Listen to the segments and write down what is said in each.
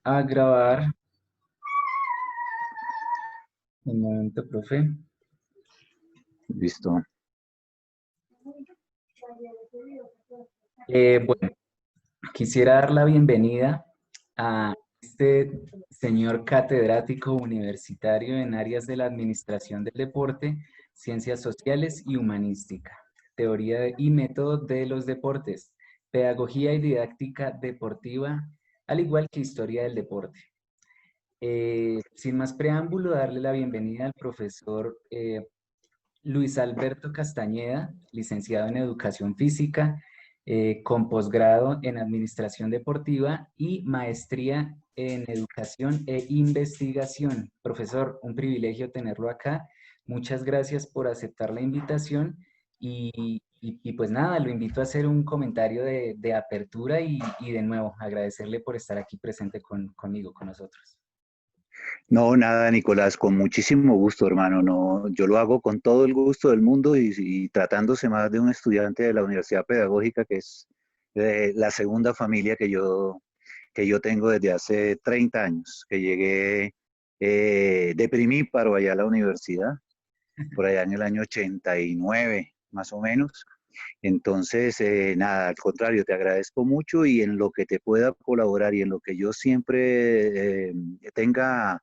A grabar. Un momento, profe. Listo. Bueno, quisiera dar la bienvenida a este señor catedrático universitario en áreas de la administración del deporte, ciencias sociales y humanística, teoría y método de los deportes, pedagogía y didáctica deportiva, al igual que historia del deporte. Sin más preámbulo, darle la bienvenida al profesor Luis Alberto Castañeda, licenciado en Educación Física, con posgrado en Administración Deportiva y maestría en Educación e Investigación. Profesor, un privilegio tenerlo acá. Muchas gracias por aceptar la invitación y pues nada, lo invito a hacer un comentario de apertura y de nuevo agradecerle por estar aquí presente conmigo, con nosotros. No, nada, Nicolás, con muchísimo gusto, hermano. No, yo lo hago con todo el gusto del mundo y tratándose más de un estudiante de la Universidad Pedagógica, que es la segunda familia que yo tengo desde hace 30 años, que llegué de Primíparo allá a la universidad, por allá en el año 89, más o menos. Entonces, nada, al contrario, te agradezco mucho y en lo que te pueda colaborar y en lo que yo siempre tenga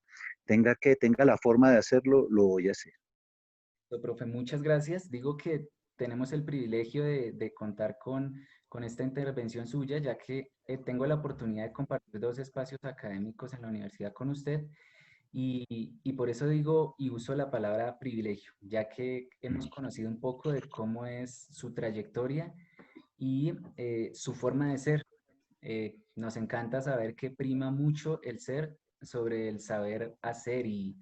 la forma de hacerlo, lo voy a hacer. Profe, muchas gracias. Digo que tenemos el privilegio de contar con esta intervención suya, ya que tengo la oportunidad de compartir dos espacios académicos en la universidad con usted y por eso digo y uso la palabra privilegio, ya que hemos conocido un poco de cómo es su trayectoria y su forma de ser. Nos encanta saber que prima mucho el ser sobre el saber hacer y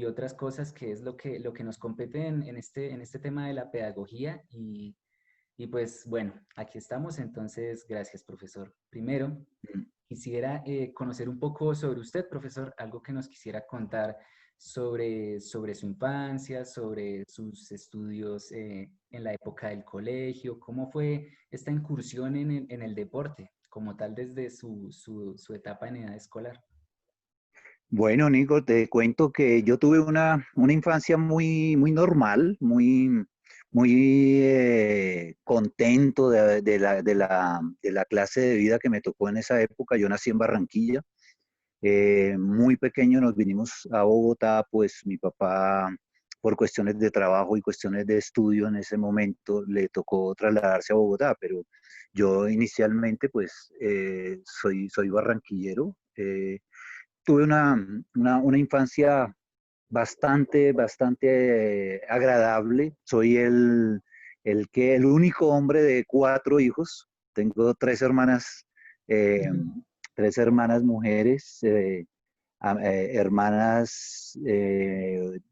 otras cosas que es lo que nos compete en este tema de la pedagogía y pues bueno, aquí estamos, entonces gracias profesor. Primero, quisiera conocer un poco sobre usted, profesor, algo que nos quisiera contar sobre su infancia, sobre sus estudios en la época del colegio, cómo fue esta incursión en el deporte, como tal desde su etapa en edad escolar. Bueno, Nico, te cuento que yo tuve una infancia muy normal, muy contento de la clase de vida que me tocó en esa época. Yo nací en Barranquilla. Muy pequeño nos vinimos a Bogotá, pues mi papá, por cuestiones de trabajo y cuestiones de estudio en ese momento, le tocó trasladarse a Bogotá, pero yo inicialmente, pues, soy barranquillero. Tuve una infancia bastante agradable. Soy el único hombre de 4 hijos. Tengo eh, tres hermanas mujeres, hermanas,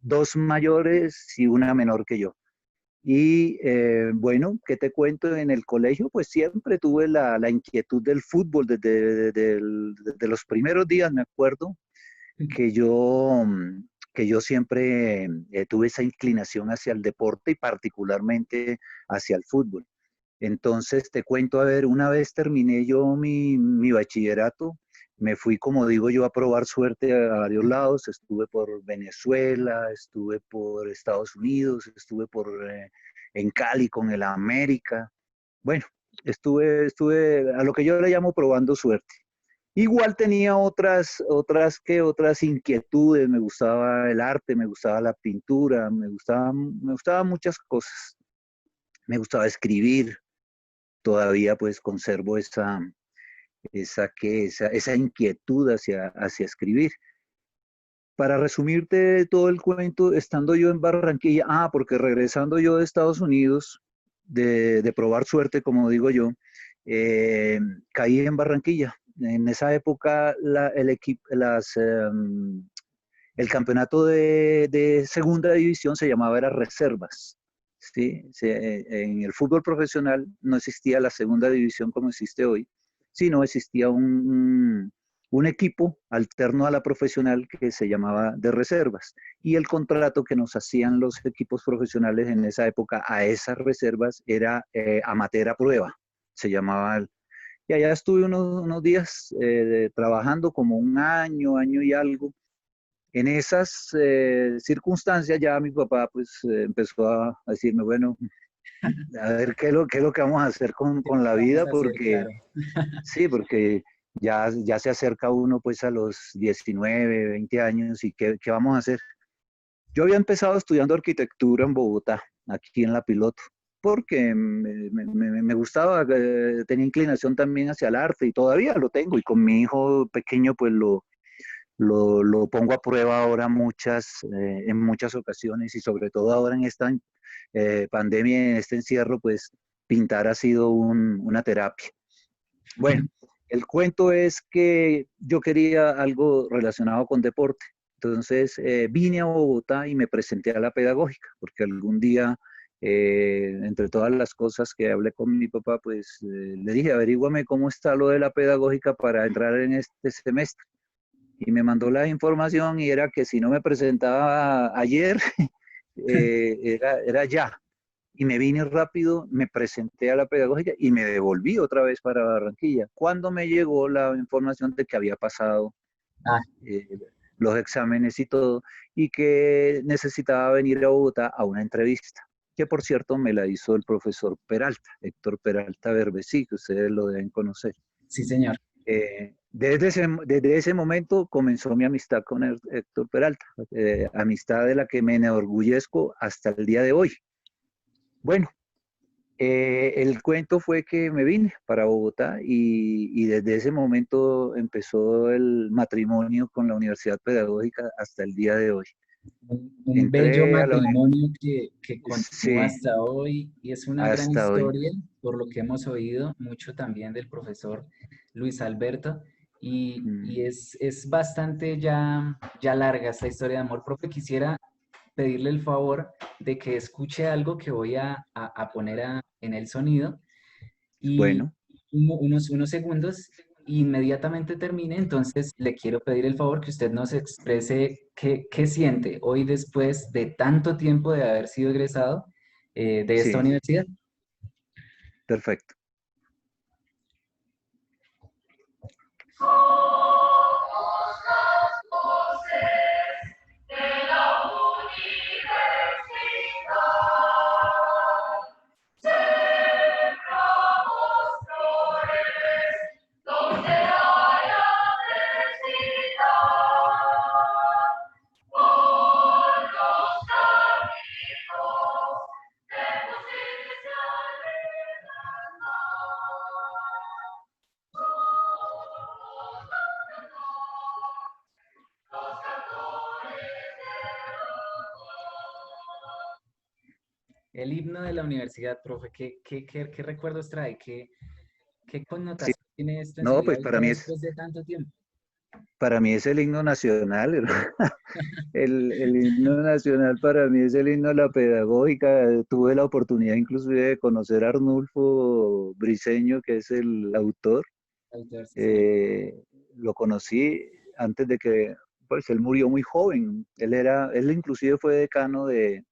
dos mayores y una menor que yo. Y bueno, ¿qué te cuento? En el colegio, pues siempre tuve la inquietud del fútbol desde los primeros días, me acuerdo que yo siempre tuve esa inclinación hacia el deporte y particularmente hacia el fútbol. Entonces te cuento, a ver, una vez terminé yo mi bachillerato, me fui, como digo yo, a probar suerte a varios lados. Estuve por Venezuela, estuve por Estados Unidos, en Cali con el América. Bueno, estuve a lo que yo le llamo probando suerte. Igual tenía otras inquietudes. Me gustaba el arte, me gustaba la pintura, me gustaban muchas cosas. Me gustaba escribir. Todavía pues conservo esa inquietud hacia escribir. Para resumirte todo el cuento, estando yo en Barranquilla, porque regresando yo de Estados Unidos, de probar suerte, como digo yo, caí en Barranquilla. En esa época el campeonato de segunda división se llamaba era reservas. ¿Sí? En el fútbol profesional no existía la segunda división como existe hoy, sino existía un equipo alterno a la profesional que se llamaba de reservas. Y el contrato que nos hacían los equipos profesionales en esa época a esas reservas era amateur a prueba, se llamaba Y allá estuve unos días trabajando como un año, año y algo. En esas circunstancias ya mi papá pues empezó a decirme, bueno, a ver qué es lo que vamos a hacer ¿Qué con la vamos vida, a hacer? porque Claro. sí, porque ya se acerca uno pues a los 19 20 años y qué vamos a hacer. Yo había empezado estudiando arquitectura en Bogotá, aquí en La Piloto, porque me gustaba, tenía inclinación también hacia el arte y todavía lo tengo. Y con mi hijo pequeño, pues lo pongo a prueba ahora en muchas ocasiones y sobre todo ahora en esta pandemia, en este encierro, pues pintar ha sido una terapia. Bueno, el cuento es que yo quería algo relacionado con deporte. Entonces vine a Bogotá y me presenté a la pedagógica, porque algún día, entre todas las cosas que hablé con mi papá, pues le dije, averíguame cómo está lo de la pedagógica para entrar en este semestre. Y me mandó la información y era que si no me presentaba ayer, era ya. Y me vine rápido, me presenté a la pedagógica y me devolví otra vez para Barranquilla. Cuando me llegó la información de que había pasado Ah, eh, los exámenes y todo, y que necesitaba venir a Bogotá a una entrevista, que por cierto me la hizo el profesor Peralta, Héctor Peralta Berbesí, que ustedes lo deben conocer. sí, señor. Desde ese momento comenzó mi amistad con Héctor Peralta, amistad de la que me enorgullezco hasta el día de hoy. Bueno, el cuento fue que me vine para Bogotá y desde ese momento empezó el matrimonio con la Universidad Pedagógica hasta el día de hoy. Un bello Entré a la matrimonio que continúa sí, hasta hoy y es una gran hasta hoy. historia, por lo que hemos oído mucho también del profesor Luis Alberto, y Mm, es bastante ya larga esta historia de amor. Profe, quisiera pedirle el favor de que escuche algo que voy a poner en el sonido y bueno, unos segundos, inmediatamente termine, entonces le quiero pedir el favor que usted nos exprese qué siente hoy después de tanto tiempo de haber sido egresado de esta sí, universidad. perfecto. Somos las voces de la universidad. Sembramos flores donde haya necesidad. Por los caminos de justicia y verdad. El himno de la universidad, profe, ¿qué recuerdos trae? ¿Qué Sí, connotación tiene esto en su no, vida pues hoy ya después de tanto tiempo? para mí es el himno nacional. El himno nacional para mí es el himno de la pedagógica. Tuve la oportunidad inclusive de conocer a Arnulfo Briceño, que es el autor. Autor, sí, señor. Eh, lo conocí antes de que, pues él murió muy joven. Él inclusive fue decano de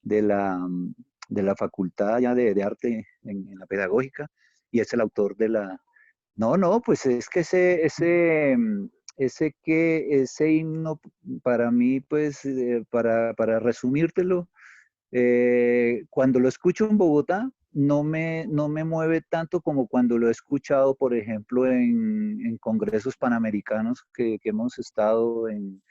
la, de la facultad ya de arte en la pedagógica y es el autor de la... No, no, pues es que ese himno para mí, pues para resumírtelo, cuando lo escucho en Bogotá, no me mueve tanto como cuando lo he escuchado, por ejemplo, en congresos panamericanos que hemos estado en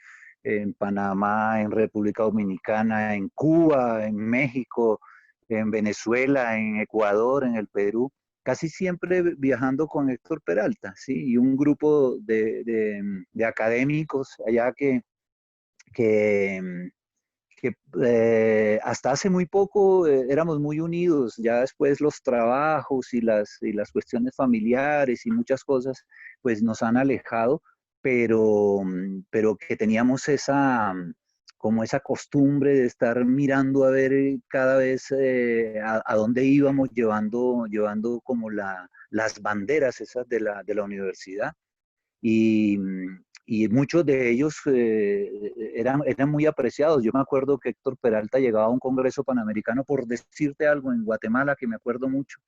Panamá, en República Dominicana, en Cuba, en México, en Venezuela, en Ecuador, en el Perú, casi siempre viajando con Héctor Peralta, ¿sí? Y un grupo de académicos allá que, que hasta hace muy poco éramos muy unidos, ya después los trabajos y las cuestiones familiares y muchas cosas pues nos han alejado, pero que teníamos como esa costumbre de estar mirando a ver cada vez a dónde íbamos llevando como las banderas esas de la universidad y, y muchos de ellos eran muy apreciados. Yo me acuerdo que Héctor Peralta llegaba a un congreso panamericano, por decirte algo, en Guatemala, que me acuerdo mucho,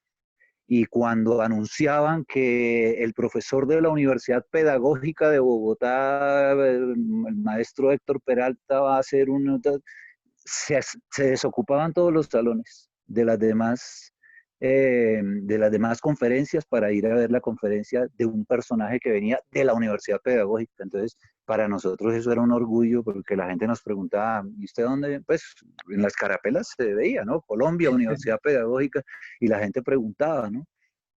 y cuando anunciaban que el profesor de la Universidad Pedagógica de Bogotá, el maestro Héctor Peralta, va a hacer se desocupaban todos los salones de las demás conferencias para ir a ver la conferencia de un personaje que venía de la Universidad Pedagógica. Entonces, para nosotros eso era un orgullo porque la gente nos preguntaba, ¿y usted dónde? Pues en las carapelas se veía, ¿no? Colombia, Universidad Pedagógica, y la gente preguntaba, ¿no?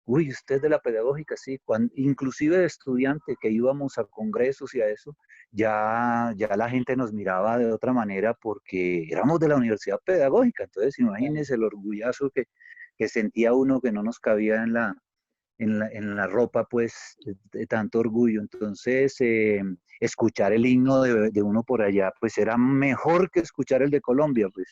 Uy, usted de la pedagógica, sí, inclusive de estudiante que íbamos a congresos y a eso, ya la gente nos miraba de otra manera porque éramos de la universidad pedagógica. Entonces, imagínense el orgullazo que sentía uno que no nos cabía en la ropa, pues, de tanto orgullo. Entonces, escuchar el himno de uno por allá, pues era mejor que escuchar el de Colombia, pues,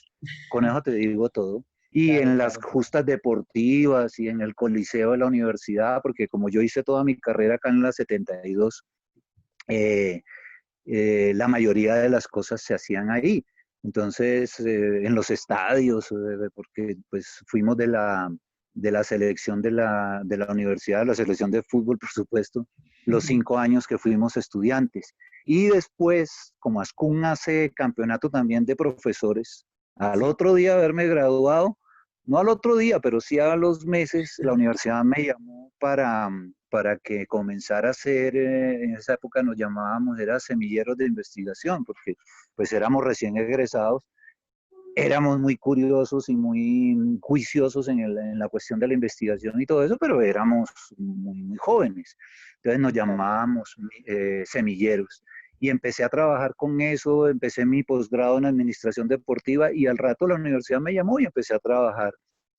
con eso te digo todo. Y Claro, en las claro. justas deportivas y en el coliseo de la universidad, porque como yo hice toda mi carrera acá en la 72, eh, la mayoría de las cosas se hacían ahí. Entonces, en los estadios, porque pues fuimos de la selección de la universidad, la selección de fútbol, por supuesto, los 5 años que fuimos estudiantes. Y después, como Ascun hace campeonato también de profesores, al Sí, otro día de haberme graduado, no al otro día, pero sí a los meses, la universidad me llamó para que comenzara a hacer, en esa época nos llamábamos, era semilleros de investigación, porque pues éramos recién egresados, éramos muy curiosos y muy juiciosos en la cuestión de la investigación y todo eso, pero éramos muy jóvenes. Entonces nos claro. llamábamos semilleros. Y empecé a trabajar con eso, empecé mi posgrado en administración deportiva y al rato la universidad me llamó y empecé a trabajar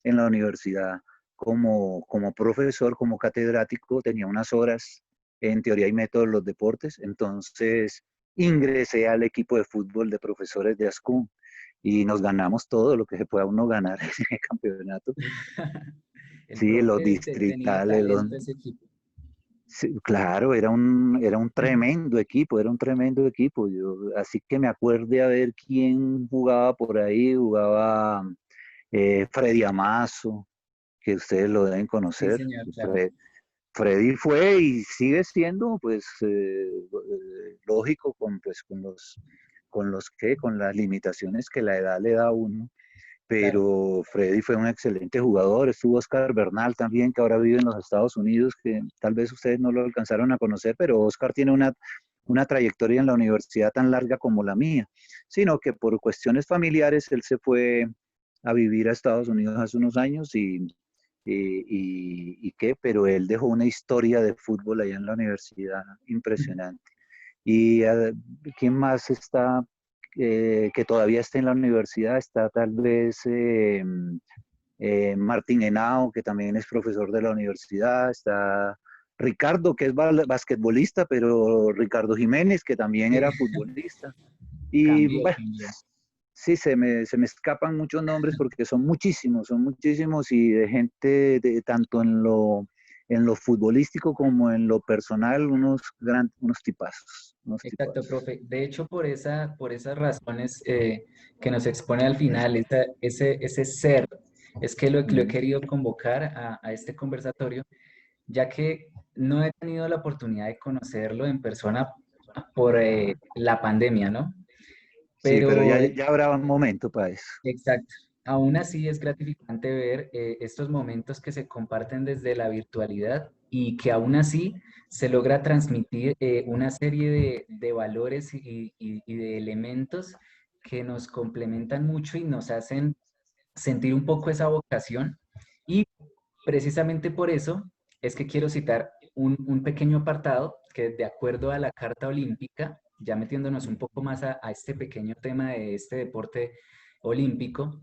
en la universidad como profesor, como catedrático, tenía unas horas en teoría y métodos de los deportes, entonces ingresé al equipo de fútbol de profesores de ASCUN y nos ganamos todo lo que se pueda uno ganar en el campeonato. El Sí, los profe tenía distritales, talento ese equipo. sí, claro, era un tremendo equipo, era un tremendo equipo. Así que me acuerde a ver quién jugaba por ahí, jugaba Freddy Amazo, que ustedes lo deben Sí, conocer. señor, claro. Freddy fue y sigue siendo, pues, lógico con las limitaciones que la edad le da a uno, Claro. pero Freddy fue un excelente jugador. Estuvo Oscar Bernal también, que ahora vive en los Estados Unidos, que tal vez ustedes no lo alcanzaron a conocer, pero Oscar tiene una trayectoria en la universidad tan larga como la mía, sino que por cuestiones familiares él se fue a vivir a Estados Unidos hace unos años y qué, pero él dejó una historia de fútbol allá en la universidad impresionante. ¿Y quién más está que todavía está en la universidad? Está tal vez Martín Henao, que también es profesor de la universidad. Está Ricardo, que es basquetbolista, pero Ricardo Jiménez, que también Sí, era futbolista. Y cambió, bueno, cambió. sí, se me escapan muchos nombres porque son muchísimos y de gente tanto en lo futbolístico como en lo personal, unos tipazos, unos Exacto, tipazos. profe. De hecho, por esas razones que nos expone al final, ese ser, es que lo he Mm. querido convocar a este conversatorio, ya que no he tenido la oportunidad de conocerlo en persona por la pandemia, ¿no? Sí, pero ya, Pero ya habrá un momento para eso. exacto. Aún así es gratificante ver estos momentos que se comparten desde la virtualidad y que aún así se logra transmitir una serie de valores y de elementos que nos complementan mucho y nos hacen sentir un poco esa vocación. Y precisamente por eso es que quiero citar un pequeño apartado que de acuerdo a la Carta Olímpica, ya metiéndonos un poco más a este pequeño tema de este deporte olímpico,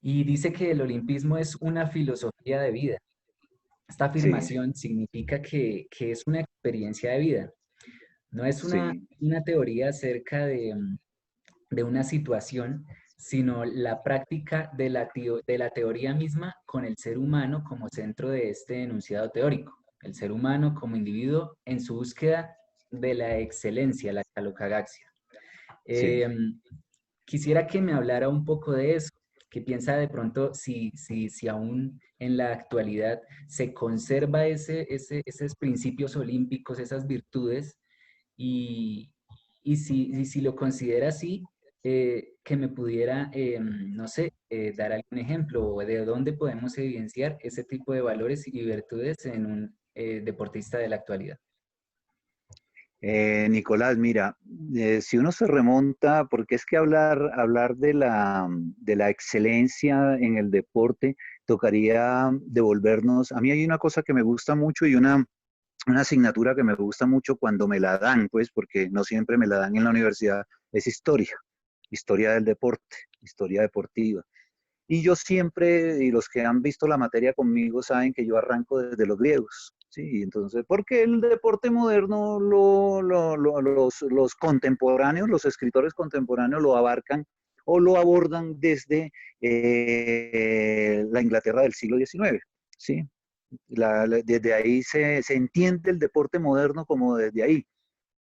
y dice que el olimpismo es una filosofía de vida. Esta Sí, afirmación significa que es una experiencia de vida, no es sí, una teoría acerca de una situación, sino la práctica de la teoría misma con el ser humano como centro de este enunciado teórico. El ser humano como individuo en su búsqueda de la excelencia, la calocagaxia. sí. Eh, Quisiera que me hablara un poco de eso, que piensa de pronto si aún en la actualidad se conserva esos principios olímpicos, esas virtudes, y, y si lo considera así, que me pudiera, no sé, dar algún ejemplo o de dónde podemos evidenciar ese tipo de valores y virtudes en un deportista de la actualidad. Nicolás, mira, si uno se remonta, porque es que hablar de la excelencia en el deporte, tocaría devolvernos. A mí hay una cosa que me gusta mucho y una asignatura que me gusta mucho cuando me la dan, pues, porque no siempre me la dan en la universidad, es historia, historia del deporte, historia deportiva. Y yo siempre, y los que han visto la materia conmigo saben que yo arranco desde los griegos, ¿sí? Entonces, porque el deporte moderno, los contemporáneos, los escritores contemporáneos lo abarcan o lo abordan desde la Inglaterra del siglo XIX, ¿sí? Desde ahí se entiende el deporte moderno como desde ahí.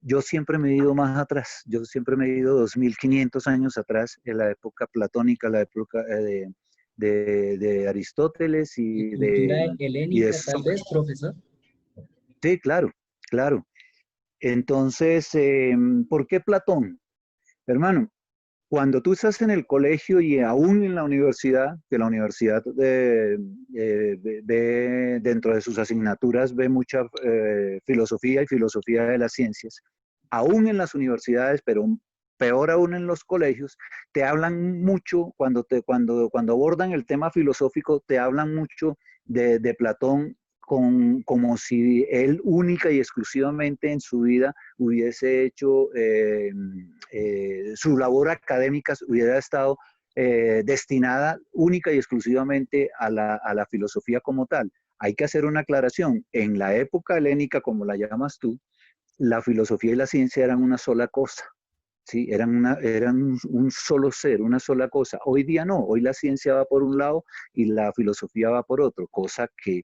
Yo siempre me he ido más atrás, yo siempre me he ido 2500 años atrás, en la época platónica, la época de Aristóteles ¿Y y cultura y de helénica, tal vez, Sócrates. profesor? Sí, claro, claro. Entonces, ¿por qué Platón? Hermano, cuando tú estás en el colegio y aún en la universidad, que la universidad ve dentro de sus asignaturas ve mucha filosofía y filosofía de las ciencias, aún en las universidades, pero peor aún en los colegios, te hablan mucho, cuando abordan el tema filosófico, te hablan mucho de Platón como si él única y exclusivamente en su vida hubiese hecho su labor académica, hubiera estado destinada única y exclusivamente a la filosofía como tal. Hay que hacer una aclaración. En la época helénica, como la llamas tú, la filosofía y la ciencia eran una sola cosa. ¿Sí? Eran un solo ser, una sola cosa. Hoy día no, hoy la ciencia va por un lado y la filosofía va por otro, cosa que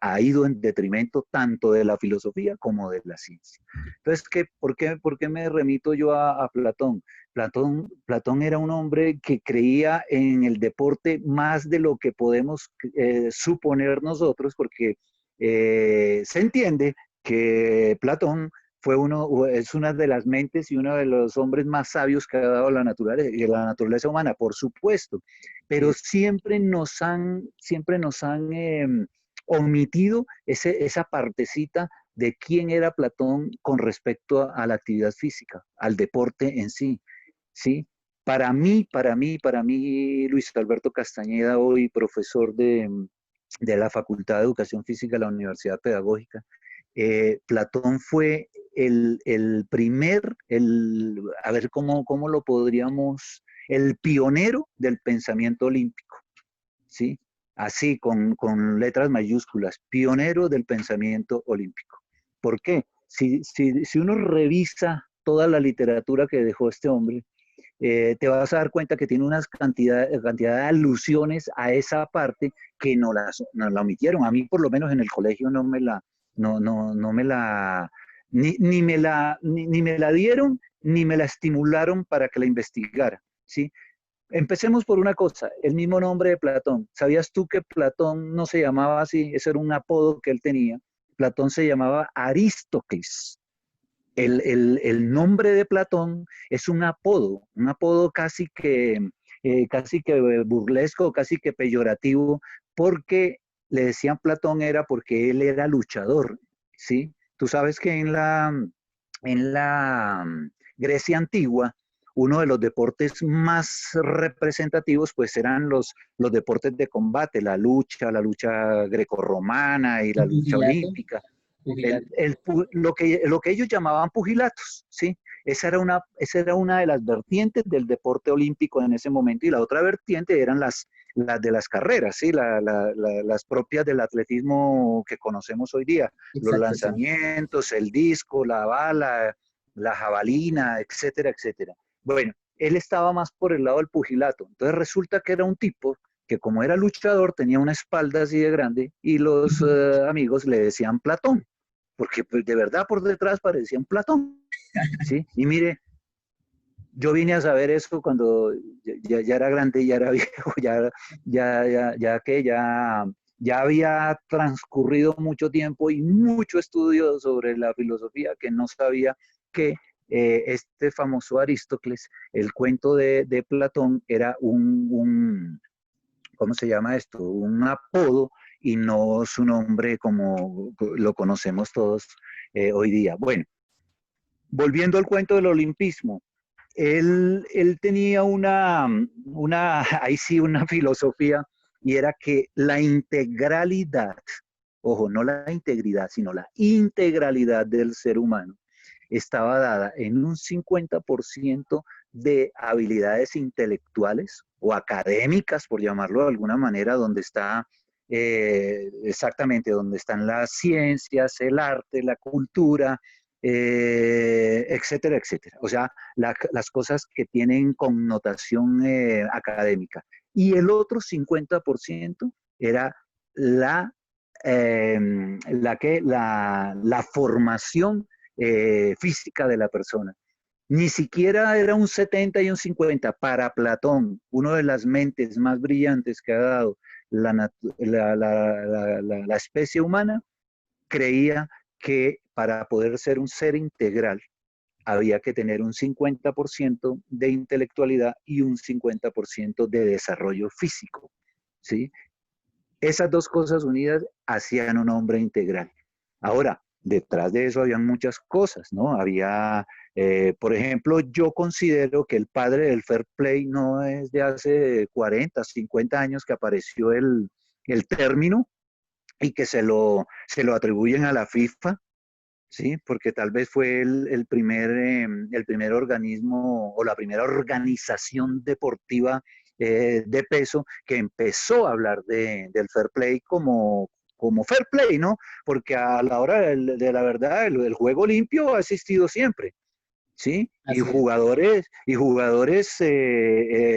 ha ido en detrimento tanto de la filosofía como de la ciencia. Entonces, por qué me remito yo a Platón? Platón era un hombre que creía en el deporte más de lo que podemos suponer nosotros, porque se entiende que Platón es una de las mentes y uno de los hombres más sabios que ha dado la naturaleza humana, por supuesto, pero Sí. siempre nos han omitido esa partecita de quién era Platón con respecto a la actividad física, al deporte en sí, ¿sí? Para mí, Luis Alberto Castañeda, hoy profesor de la Facultad de Educación Física de la Universidad Pedagógica, Platón fue el primer, a ver cómo lo podríamos, el pionero del pensamiento olímpico, ¿sí? Así, con letras mayúsculas, pionero del pensamiento olímpico. ¿Por qué? Si uno revisa toda la literatura que dejó este hombre, te vas a dar cuenta que tiene una cantidad de alusiones a esa parte que no la omitieron. A mí, por lo menos en el colegio, no me la, ni me la dieron, ni me la estimularon para que la investigara, ¿sí? Empecemos por una cosa, el mismo nombre de Platón. ¿Sabías tú que Platón no se llamaba así? Ese era un apodo que él tenía. Platón se llamaba Aristócles. El nombre de Platón es un apodo casi que burlesco, casi que peyorativo, porque le decían Platón era porque él era luchador, ¿sí? Tú sabes que en la Grecia antigua, uno de los deportes más representativos pues eran los deportes de combate, la lucha grecorromana y la ¿Y lucha pugilato? olímpica Pugilato. lo que ellos llamaban pugilatos, ¿sí? Esa era una de las vertientes del deporte olímpico en ese momento y la otra vertiente eran las de las carreras, ¿sí? Las propias del atletismo que conocemos hoy día, los Exacto, sí. lanzamientos, el disco, la bala, la jabalina, etcétera, etcétera. Bueno, él estaba más por el lado del pugilato, entonces resulta que era un tipo que como era luchador tenía una espalda así de grande y los amigos le decían Platón porque pues, de verdad por detrás parecía un Platón, ¿sí? Y mire, Yo vine a saber eso cuando ya era grande, ya era viejo, ya había transcurrido mucho tiempo y mucho estudio sobre la filosofía que no sabía que este famoso Aristócles, el cuento de Platón era ¿cómo se llama esto? Un apodo y no su nombre como lo conocemos todos hoy día. Bueno, volviendo al cuento del olimpismo, él tenía ahí sí, una filosofía, y era que la integralidad, ojo, no la integridad, sino la integralidad del ser humano estaba dada en un 50% de habilidades intelectuales o académicas, por llamarlo de alguna manera, donde está exactamente, donde están las ciencias, el arte, la cultura, etcétera, etcétera. O sea, las cosas que tienen connotación académica. Y el otro 50% era la, la formación física de la persona. Ni siquiera era un 70 y un 50. Para Platón, una de las mentes más brillantes que ha dado la especie humana, creía que para poder ser un ser integral había que tener un 50% de intelectualidad y un 50% de desarrollo físico, ¿sí? Esas dos cosas unidas hacían un hombre integral. Ahora, detrás de eso habían muchas cosas, ¿no? Había, por ejemplo, yo considero que el padre del fair play no es de hace 40, 50 años que apareció el término y que se lo atribuyen a la FIFA, ¿sí? Porque tal vez fue el primer organismo o la primera organización deportiva de peso que empezó a hablar del fair play como fair play, ¿no? Porque a la hora de la verdad, el juego limpio ha existido siempre, ¿sí? Así es. Y jugadores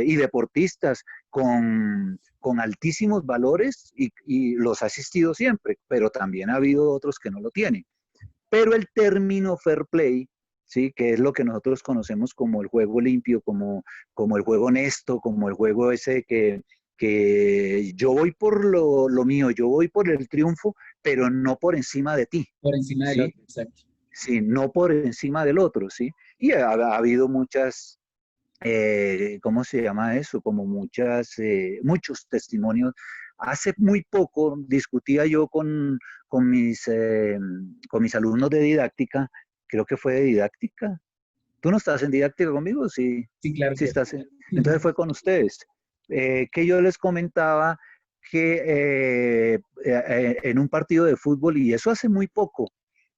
y deportistas con altísimos valores y los ha existido siempre, pero también ha habido otros que no lo tienen. Pero el término fair play, ¿sí? Que es lo que nosotros conocemos como el juego limpio, como el juego honesto, como el juego ese que yo voy por lo mío, yo voy por el triunfo, pero no por encima de ti, Por encima del ¿sí? otro, exacto. Sí, no por encima del otro, ¿sí? Y ha habido muchas, ¿cómo se llama eso? Como muchos testimonios. Hace muy poco discutía yo con mis, eh, con mis alumnos de didáctica, creo que fue de didáctica. ¿Tú no estás en didáctica conmigo? Sí, Sí, claro sí que estás. sí. Entonces fue con ustedes. Que yo les comentaba que en un partido de fútbol, y eso hace muy poco,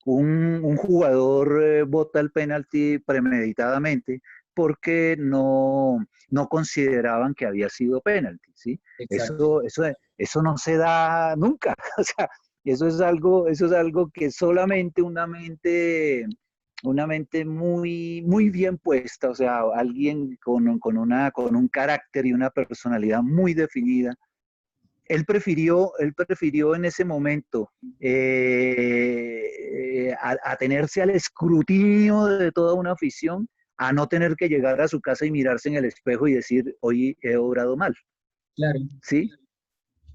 un jugador bota el penalti premeditadamente porque no consideraban que había sido penalti, ¿sí? Exacto. Eso no se da nunca. O sea, eso es algo que solamente una mente muy, muy bien puesta, o sea, alguien con un carácter y una personalidad muy definida. Él prefirió en ese momento atenerse al escrutinio de toda una afición a no tener que llegar a su casa y mirarse en el espejo y decir, hoy he obrado mal, Claro, ¿sí?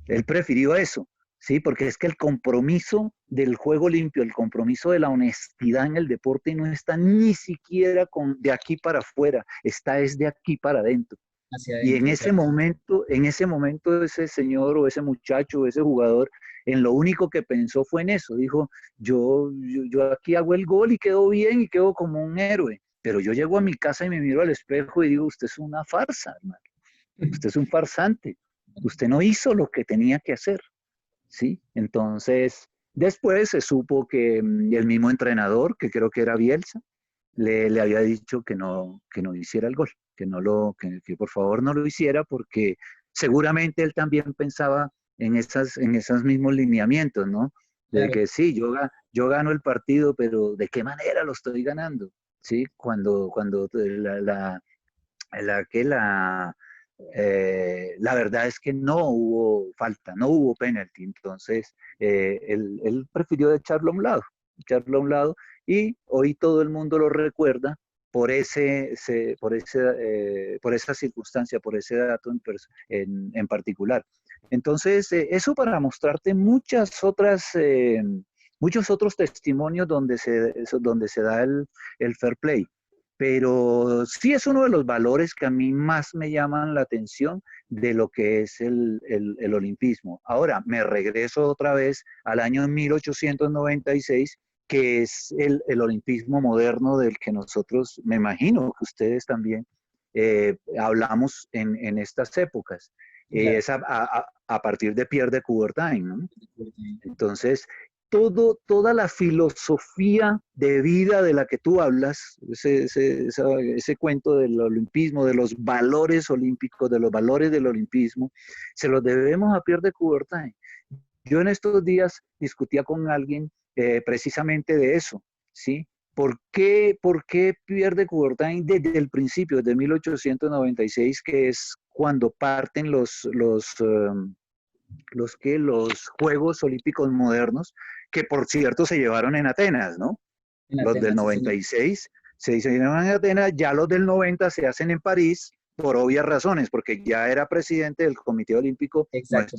Él prefirió eso, ¿sí? Porque es que el compromiso del juego limpio, el compromiso de la honestidad en el deporte no está ni siquiera de aquí para afuera, está es de aquí para adentro. hacia Y adentro, exacto. en ese momento ese señor o ese muchacho o ese jugador, en lo único que pensó fue en eso. Dijo, yo aquí hago el gol y quedo bien y quedo como un héroe. Pero yo llego a mi casa y me miro al espejo y digo, usted es una farsa, hermano. Usted es un farsante. Usted no hizo lo que tenía que hacer, ¿sí? Entonces, después se supo que el mismo entrenador, que creo que era Bielsa, le había dicho que no hiciera el gol, que por favor no lo hiciera porque seguramente él también pensaba en esos mismos lineamientos, ¿no? De Claro, que sí, yo gano el partido, pero ¿de qué manera lo estoy ganando? ¿Sí? Cuando la verdad es que no hubo falta, no hubo penalti, entonces él prefirió echarlo a un lado, y hoy todo el mundo lo recuerda por esa circunstancia, por ese dato en particular. Entonces, eso para mostrarte muchos otros testimonios donde se da el fair play. Pero sí es uno de los valores que a mí más me llaman la atención de lo que es el olimpismo. Ahora, me regreso otra vez al año 1896, que es el olimpismo moderno del que nosotros, me imagino que ustedes también hablamos en estas épocas. Claro. Es a partir de Pierre de Coubertin, ¿no? Entonces, toda la filosofía de vida de la que tú hablas, ese cuento del olimpismo, de los valores olímpicos, de los valores del olimpismo, se los debemos a Pierre de Coubertin. Yo en estos días discutía con alguien precisamente de eso, ¿sí? Por qué Pierre de Coubertin desde el principio, desde 1896, que es cuando parten los Juegos Olímpicos modernos, que por cierto se llevaron en Atenas, ¿no? En Los del Atenas, sí, señor. 96 se hicieron en Atenas, ya los del 90 se hacen en París por obvias razones, porque ya era presidente del Comité Olímpico Exacto.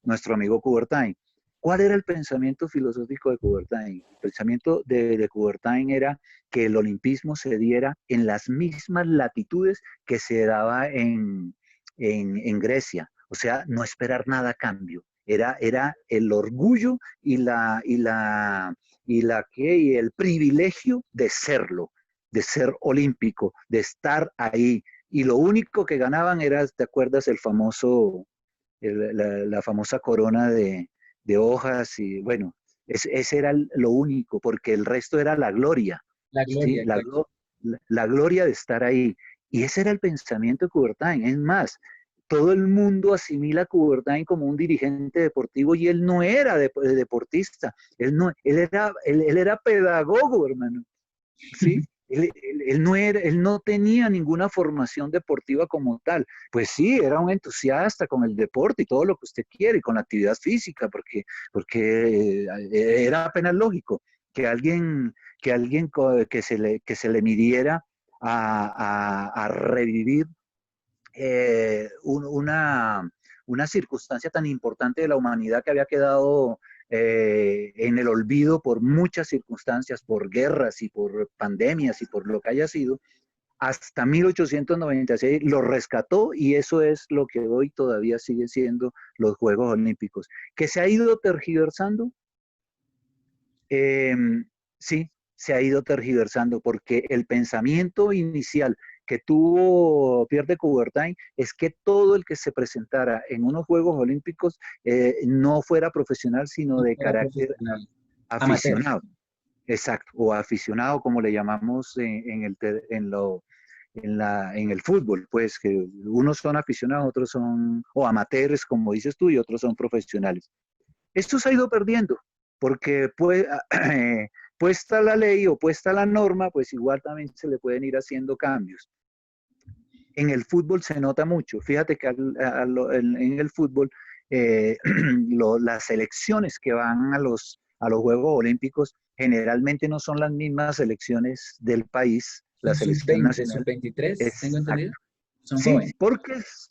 nuestro amigo Coubertin. ¿Cuál era el pensamiento filosófico de Coubertin? El pensamiento de Coubertin era que el olimpismo se diera en las mismas latitudes que se daba en Grecia. O sea, no esperar nada a cambio. Era el orgullo y el privilegio de serlo, de ser olímpico, de estar ahí. Y lo único que ganaban era, ¿te acuerdas? La famosa corona de hojas y bueno, ese era lo único, porque el resto era la gloria, La ¿sí? gloria, exacto. La gloria de estar ahí. Y ese era el pensamiento de Coubertin. Es más, todo el mundo asimila a Coubertin como un dirigente deportivo y él no era deportista, él era pedagogo, hermano, ¿sí? Él no tenía ninguna formación deportiva como tal. Pues sí, era un entusiasta con el deporte y todo lo que usted quiere, y con la actividad física, porque era apenas lógico que alguien que se le midiera a revivir una circunstancia tan importante de la humanidad que había quedado en el olvido por muchas circunstancias, por guerras y por pandemias y por lo que haya sido, hasta 1896 lo rescató y eso es lo que hoy todavía siguen siendo los Juegos Olímpicos. ¿Que se ha ido tergiversando? Eh, sí, se ha ido tergiversando porque el pensamiento inicial que tuvo Pierre de Coubertin es que todo el que se presentara en unos Juegos Olímpicos no fuera profesional, sino No de era carácter profesional. Amateur. aficionado. Exacto, o aficionado como le llamamos en el fútbol, pues que unos son aficionados, otros son o amateurs, como dices tú, y otros son profesionales. Esto se ha ido perdiendo, porque pues, puesta la ley o puesta la norma, pues igual también se le pueden ir haciendo cambios. En el fútbol se nota mucho. Fíjate que en el fútbol las selecciones que van a los Juegos Olímpicos generalmente no son las mismas selecciones del país, la Son selección sub-20, nacional. sub-23, tengo Exacto. entendido. Son Sí, jóvenes.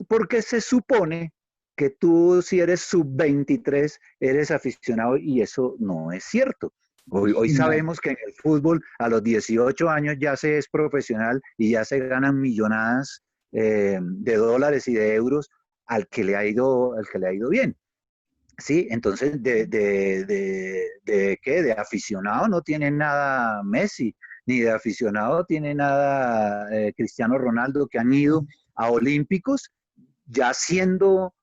porque se supone que tú si eres sub-23 eres aficionado y eso no es cierto. Hoy No, sabemos que en el fútbol a los 18 años ya se es profesional y ya se ganan millonadas de dólares y de euros al que le ha ido bien. Sí, entonces ¿qué? De aficionado no tiene nada Messi, ni de aficionado tiene nada Cristiano Ronaldo, que han ido a Olímpicos ya siendo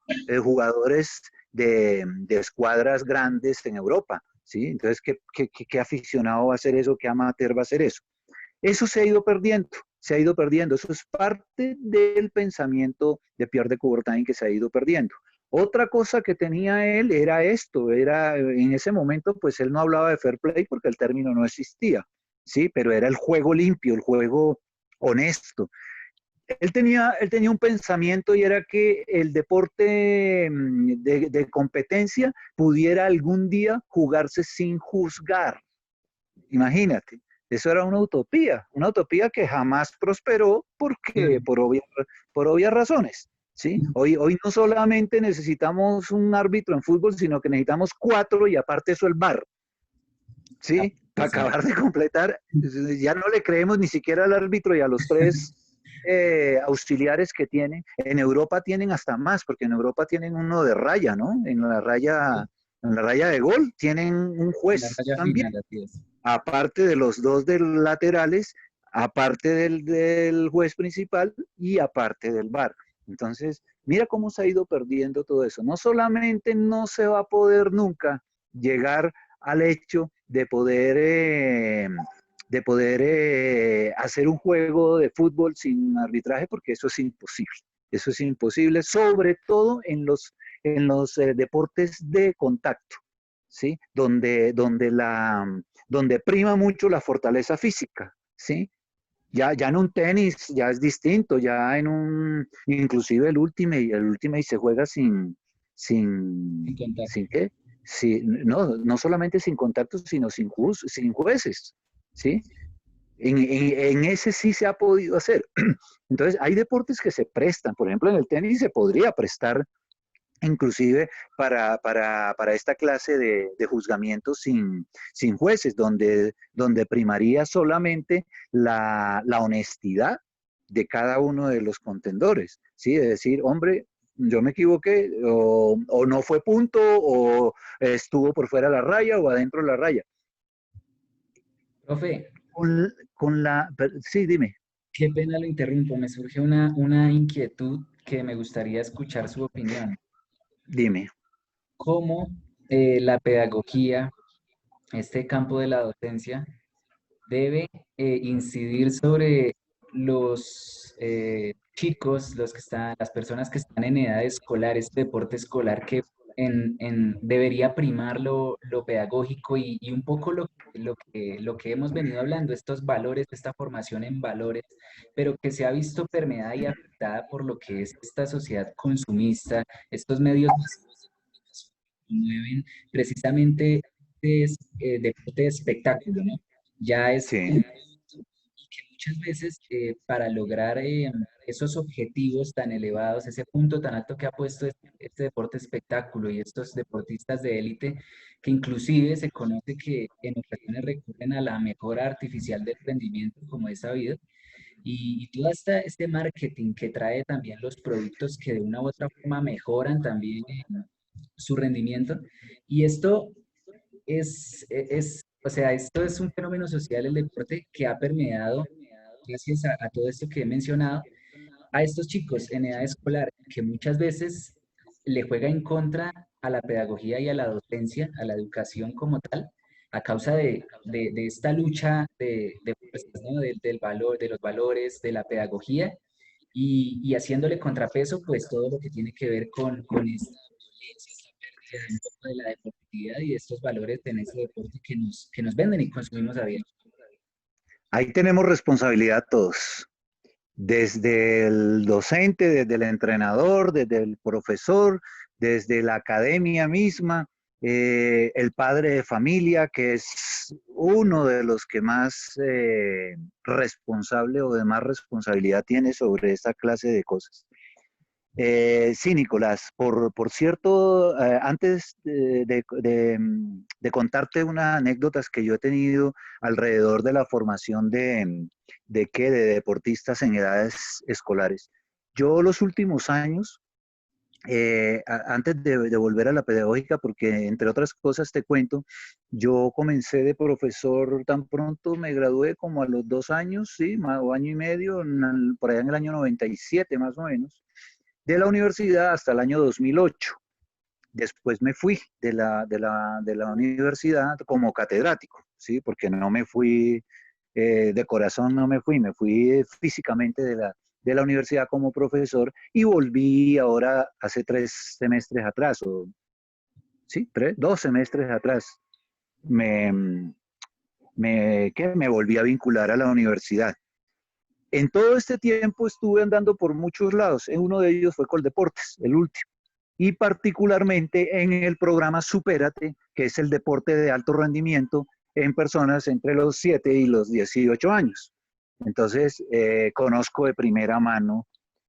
jugadores de escuadras grandes en Europa. ¿Sí? Entonces, ¿qué aficionado va a hacer eso? ¿Qué amateur va a hacer eso? Eso se ha ido perdiendo, se ha ido perdiendo. Eso es parte del pensamiento de Pierre de Coubertin que se ha ido perdiendo. Otra cosa que tenía él era esto, era en ese momento pues él no hablaba de fair play porque el término no existía, ¿sí? Pero era el juego limpio, el juego honesto. Él tenía un pensamiento y era que el deporte de competencia pudiera algún día jugarse sin juzgar. Imagínate, Eso era una utopía que jamás prosperó porque, Claro. por obvias razones. ¿Sí? Hoy no solamente necesitamos un árbitro en fútbol, sino que necesitamos cuatro y aparte eso el VAR. Ah, ¿Sí? Para exacto. acabar de completar, ya no le creemos ni siquiera al árbitro y a los tres auxiliares que tiene. En Europa tienen hasta más, porque en Europa tienen uno de raya, ¿no? En la raya de gol tienen un La juez raya también, final, así es. aparte de los dos del laterales, aparte del juez principal y aparte del VAR. Entonces, mira cómo se ha ido perdiendo todo eso. No solamente no se va a poder nunca llegar al hecho de poder hacer un juego de fútbol sin arbitraje, porque eso es imposible. Eso es imposible, sobre todo en los deportes de contacto, ¿sí? Donde prima mucho la fortaleza física, ¿sí? Ya en un tenis ya es distinto, inclusive el Ultimate se juega Sin contacto. ¿sin qué? No solamente sin contacto, sino sin jueces, ¿sí? En ese sí se ha podido hacer. Entonces, hay deportes que se prestan, por ejemplo, en el tenis se podría prestar inclusive para esta clase de juzgamientos sin jueces, donde primaría solamente la honestidad de cada uno de los contendores, ¿sí? De decir, hombre, yo me equivoqué, o no fue punto, o estuvo por fuera de la raya, o adentro de la raya. Profe, Sí, dime, qué pena lo interrumpo, me surge una inquietud que me gustaría escuchar su opinión. dime. ¿Cómo la pedagogía, este campo de la docencia, debe incidir sobre los chicos, las personas que están en edad escolar, este deporte escolar que debería primar lo pedagógico y un poco lo que hemos venido hablando, estos valores, esta formación en valores, pero que se ha visto permeada y afectada por lo que es esta sociedad consumista, estos medios masivos de comunicación que promueven precisamente deporte de espectáculo, ¿no? Ya es Sí, un producto y que muchas veces para lograr esos objetivos tan elevados, ese punto tan alto que ha puesto este deporte espectáculo y estos deportistas de élite, que inclusive se conoce que en ocasiones recurren a la mejora artificial del rendimiento, como es sabido, y todo este marketing que trae también los productos que de una u otra forma mejoran también su rendimiento. Y esto o sea, esto es un fenómeno social, el deporte, que ha permeado, gracias a todo esto que he mencionado, a estos chicos en edad escolar, que muchas veces le juega en contra a la pedagogía y a la docencia, a la educación como tal, a causa de esta lucha de fuerzas, ¿no? Del valor, de los valores, de la pedagogía, y haciéndole contrapeso, pues todo lo que tiene que ver con esta violencia, esta pérdida un poco de la deportividad y de estos valores en ese deporte que nos venden y consumimos a diario. ahí tenemos responsabilidad todos. Desde el docente, desde el entrenador, desde el profesor, desde la academia misma, el padre de familia, que es uno de los que más responsable o de más responsabilidad tiene sobre esta clase de cosas. Sí, Nicolás, por cierto, antes de contarte unas anécdotas que yo he tenido alrededor de la formación de deportistas en edades escolares, yo los últimos años, antes de volver a la pedagógica, porque entre otras cosas te cuento, yo comencé de profesor tan pronto, me gradué como a los 2 años, sí, o año y medio, por allá en el año 97 más o menos de la universidad hasta el año 2008. Después me fui de la universidad como catedrático, ¿sí? Porque no me fui de corazón, no me fui físicamente de la universidad como profesor y volví ahora hace 3 semestres atrás, o sí, 2 semestres atrás, me, me volví a vincular a la universidad. En todo este tiempo estuve andando por muchos lados, uno de ellos fue Coldeportes, el último. Y particularmente en el programa Supérate, que es el deporte de alto rendimiento en personas entre los 7 y los 18 años. Entonces, conozco de primera mano,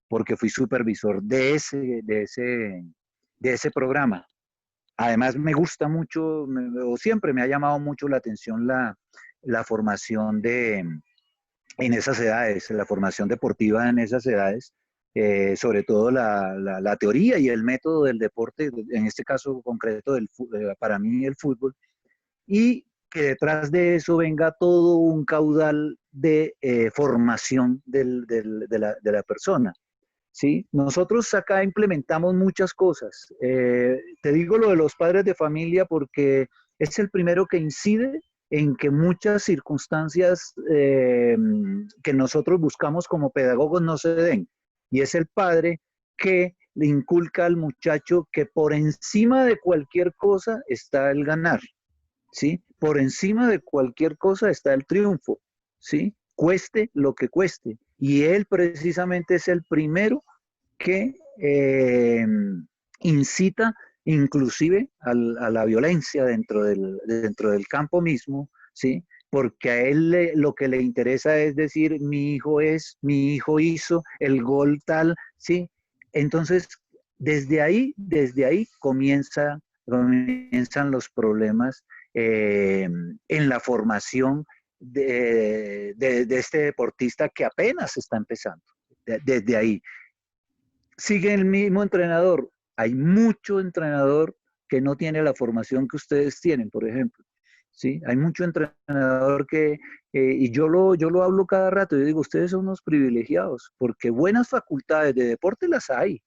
porque fui supervisor de ese programa. Además, me gusta mucho, o siempre me ha llamado mucho la atención la formación en esas edades, la formación deportiva en esas edades, sobre todo la teoría y el método del deporte, en este caso concreto para mí el fútbol, y que detrás de eso venga todo un caudal de formación de la persona. ¿Sí? Nosotros acá implementamos muchas cosas. Te digo lo de los padres de familia porque es el primero que incide en que muchas circunstancias que nosotros buscamos como pedagogos no se den. Y es el padre que le inculca al muchacho que por encima de cualquier cosa está el ganar, ¿sí? Por encima de cualquier cosa está el triunfo, ¿sí? Cueste lo que cueste. Y él precisamente es el primero que incita inclusive a la violencia dentro del campo mismo, ¿sí? Porque a él lo que le interesa es decir, mi hijo hizo el gol tal, ¿sí? Entonces, desde ahí comienzan los problemas en la formación de este deportista que apenas está empezando. Desde ahí. Sigue el mismo entrenador. Hay mucho entrenador que no tiene la formación que ustedes tienen, por ejemplo. ¿Sí? Hay mucho entrenador y yo lo hablo cada rato, yo digo, ustedes son unos privilegiados, porque buenas facultades de deporte las hay.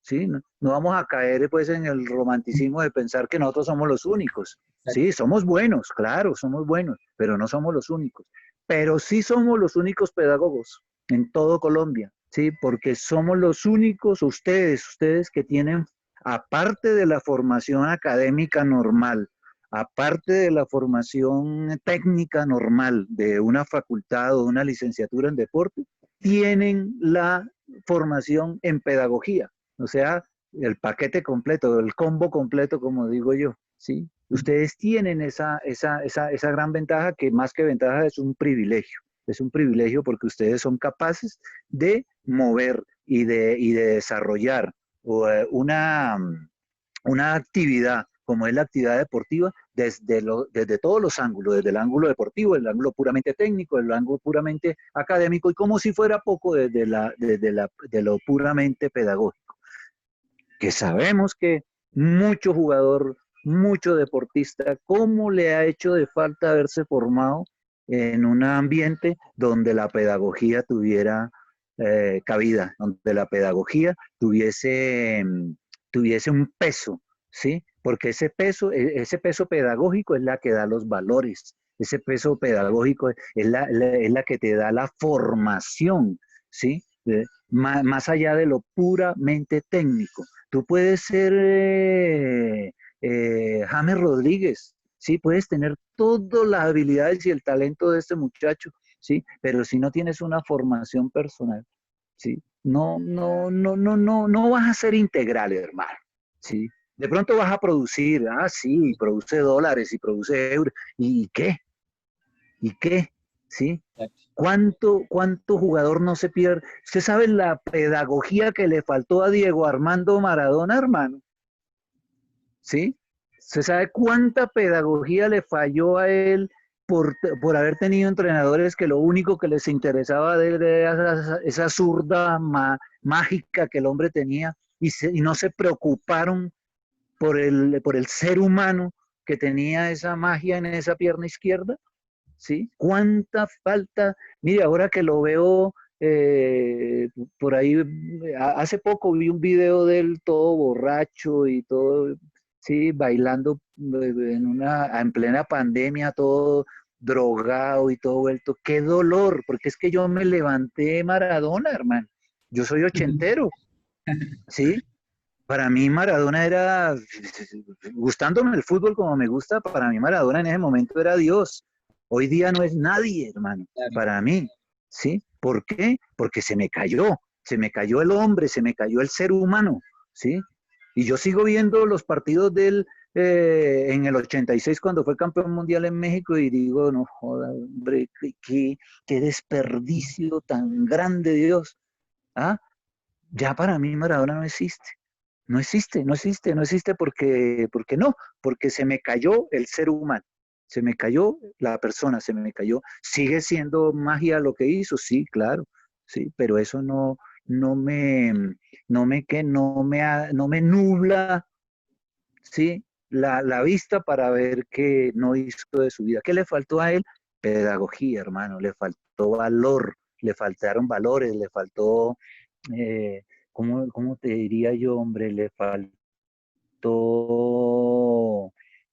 ¿Sí? No vamos a caer pues en el romanticismo de pensar que nosotros somos los únicos. Sí, somos buenos, claro, somos buenos, pero no somos los únicos. Pero sí somos los únicos pedagogos en todo Colombia, ¿sí? Porque somos los únicos, ustedes que tienen, aparte de la formación académica normal, aparte de la formación técnica normal de una facultad o una licenciatura en deporte, tienen la formación en pedagogía. O sea, el paquete completo, el combo completo, como digo yo, ¿sí? Ustedes tienen esa gran ventaja que más que ventaja es un privilegio. Es un privilegio porque ustedes son capaces de mover y de desarrollar una actividad como es la actividad deportiva desde todos los ángulos, desde el ángulo deportivo, el ángulo puramente técnico, el ángulo puramente académico y como si fuera poco de lo puramente pedagógico. Que sabemos que mucho jugador, mucho deportista, ¿cómo le ha hecho de falta haberse formado en un ambiente donde la pedagogía tuviera cabida, donde la pedagogía tuviese un peso, ¿sí? Porque ese peso pedagógico es la que da los valores, ese peso pedagógico es la que te da la formación, ¿sí? Más allá de lo puramente técnico. Tú puedes ser James Rodríguez, ¿sí? Puedes tener todas las habilidades y el talento de este muchacho, ¿sí? Pero si no tienes una formación personal, ¿sí? No vas a ser integral, hermano, ¿sí? De pronto vas a producir, sí, produce dólares y produce euros, ¿y qué? ¿Y qué? ¿Sí? ¿Cuánto jugador no se pierde? ¿Usted sabe la pedagogía que le faltó a Diego Armando Maradona, hermano? ¿Sí? ¿Usted sabe cuánta pedagogía le falló a él por haber tenido entrenadores que lo único que les interesaba de él era esa zurda mágica que el hombre tenía y no se preocuparon por el ser humano que tenía esa magia en esa pierna izquierda? ¿Sí? ¿Cuánta falta? Mire, ahora que lo veo por ahí, hace poco vi un video de él todo borracho y todo, sí, bailando en plena pandemia, todo drogado y todo vuelto. ¡Qué dolor! Porque es que yo me levanté Maradona, hermano. Yo soy ochentero, ¿sí? Para mí Maradona era, gustándome el fútbol como me gusta, para mí Maradona en ese momento era Dios. Hoy día no es nadie, hermano, para mí, ¿sí? ¿Por qué? Porque se me cayó el hombre, se me cayó el ser humano, ¿sí? Y yo sigo viendo los partidos en el 86 cuando fue campeón mundial en México y digo, no joda, hombre, qué desperdicio tan grande, Dios. ¿Ah? Ya para mí Maradona no existe. No existe, no existe, no existe porque no, porque se me cayó el ser humano, se me cayó la persona, se me cayó. Sigue siendo magia lo que hizo, sí, claro, sí, pero eso no me, no me nubla, sí, la vista para ver qué no hizo de su vida. ¿Qué le faltó a él? Pedagogía, hermano, le faltó valor, le faltaron valores, le faltó, eh, cómo te diría yo, hombre? Le faltó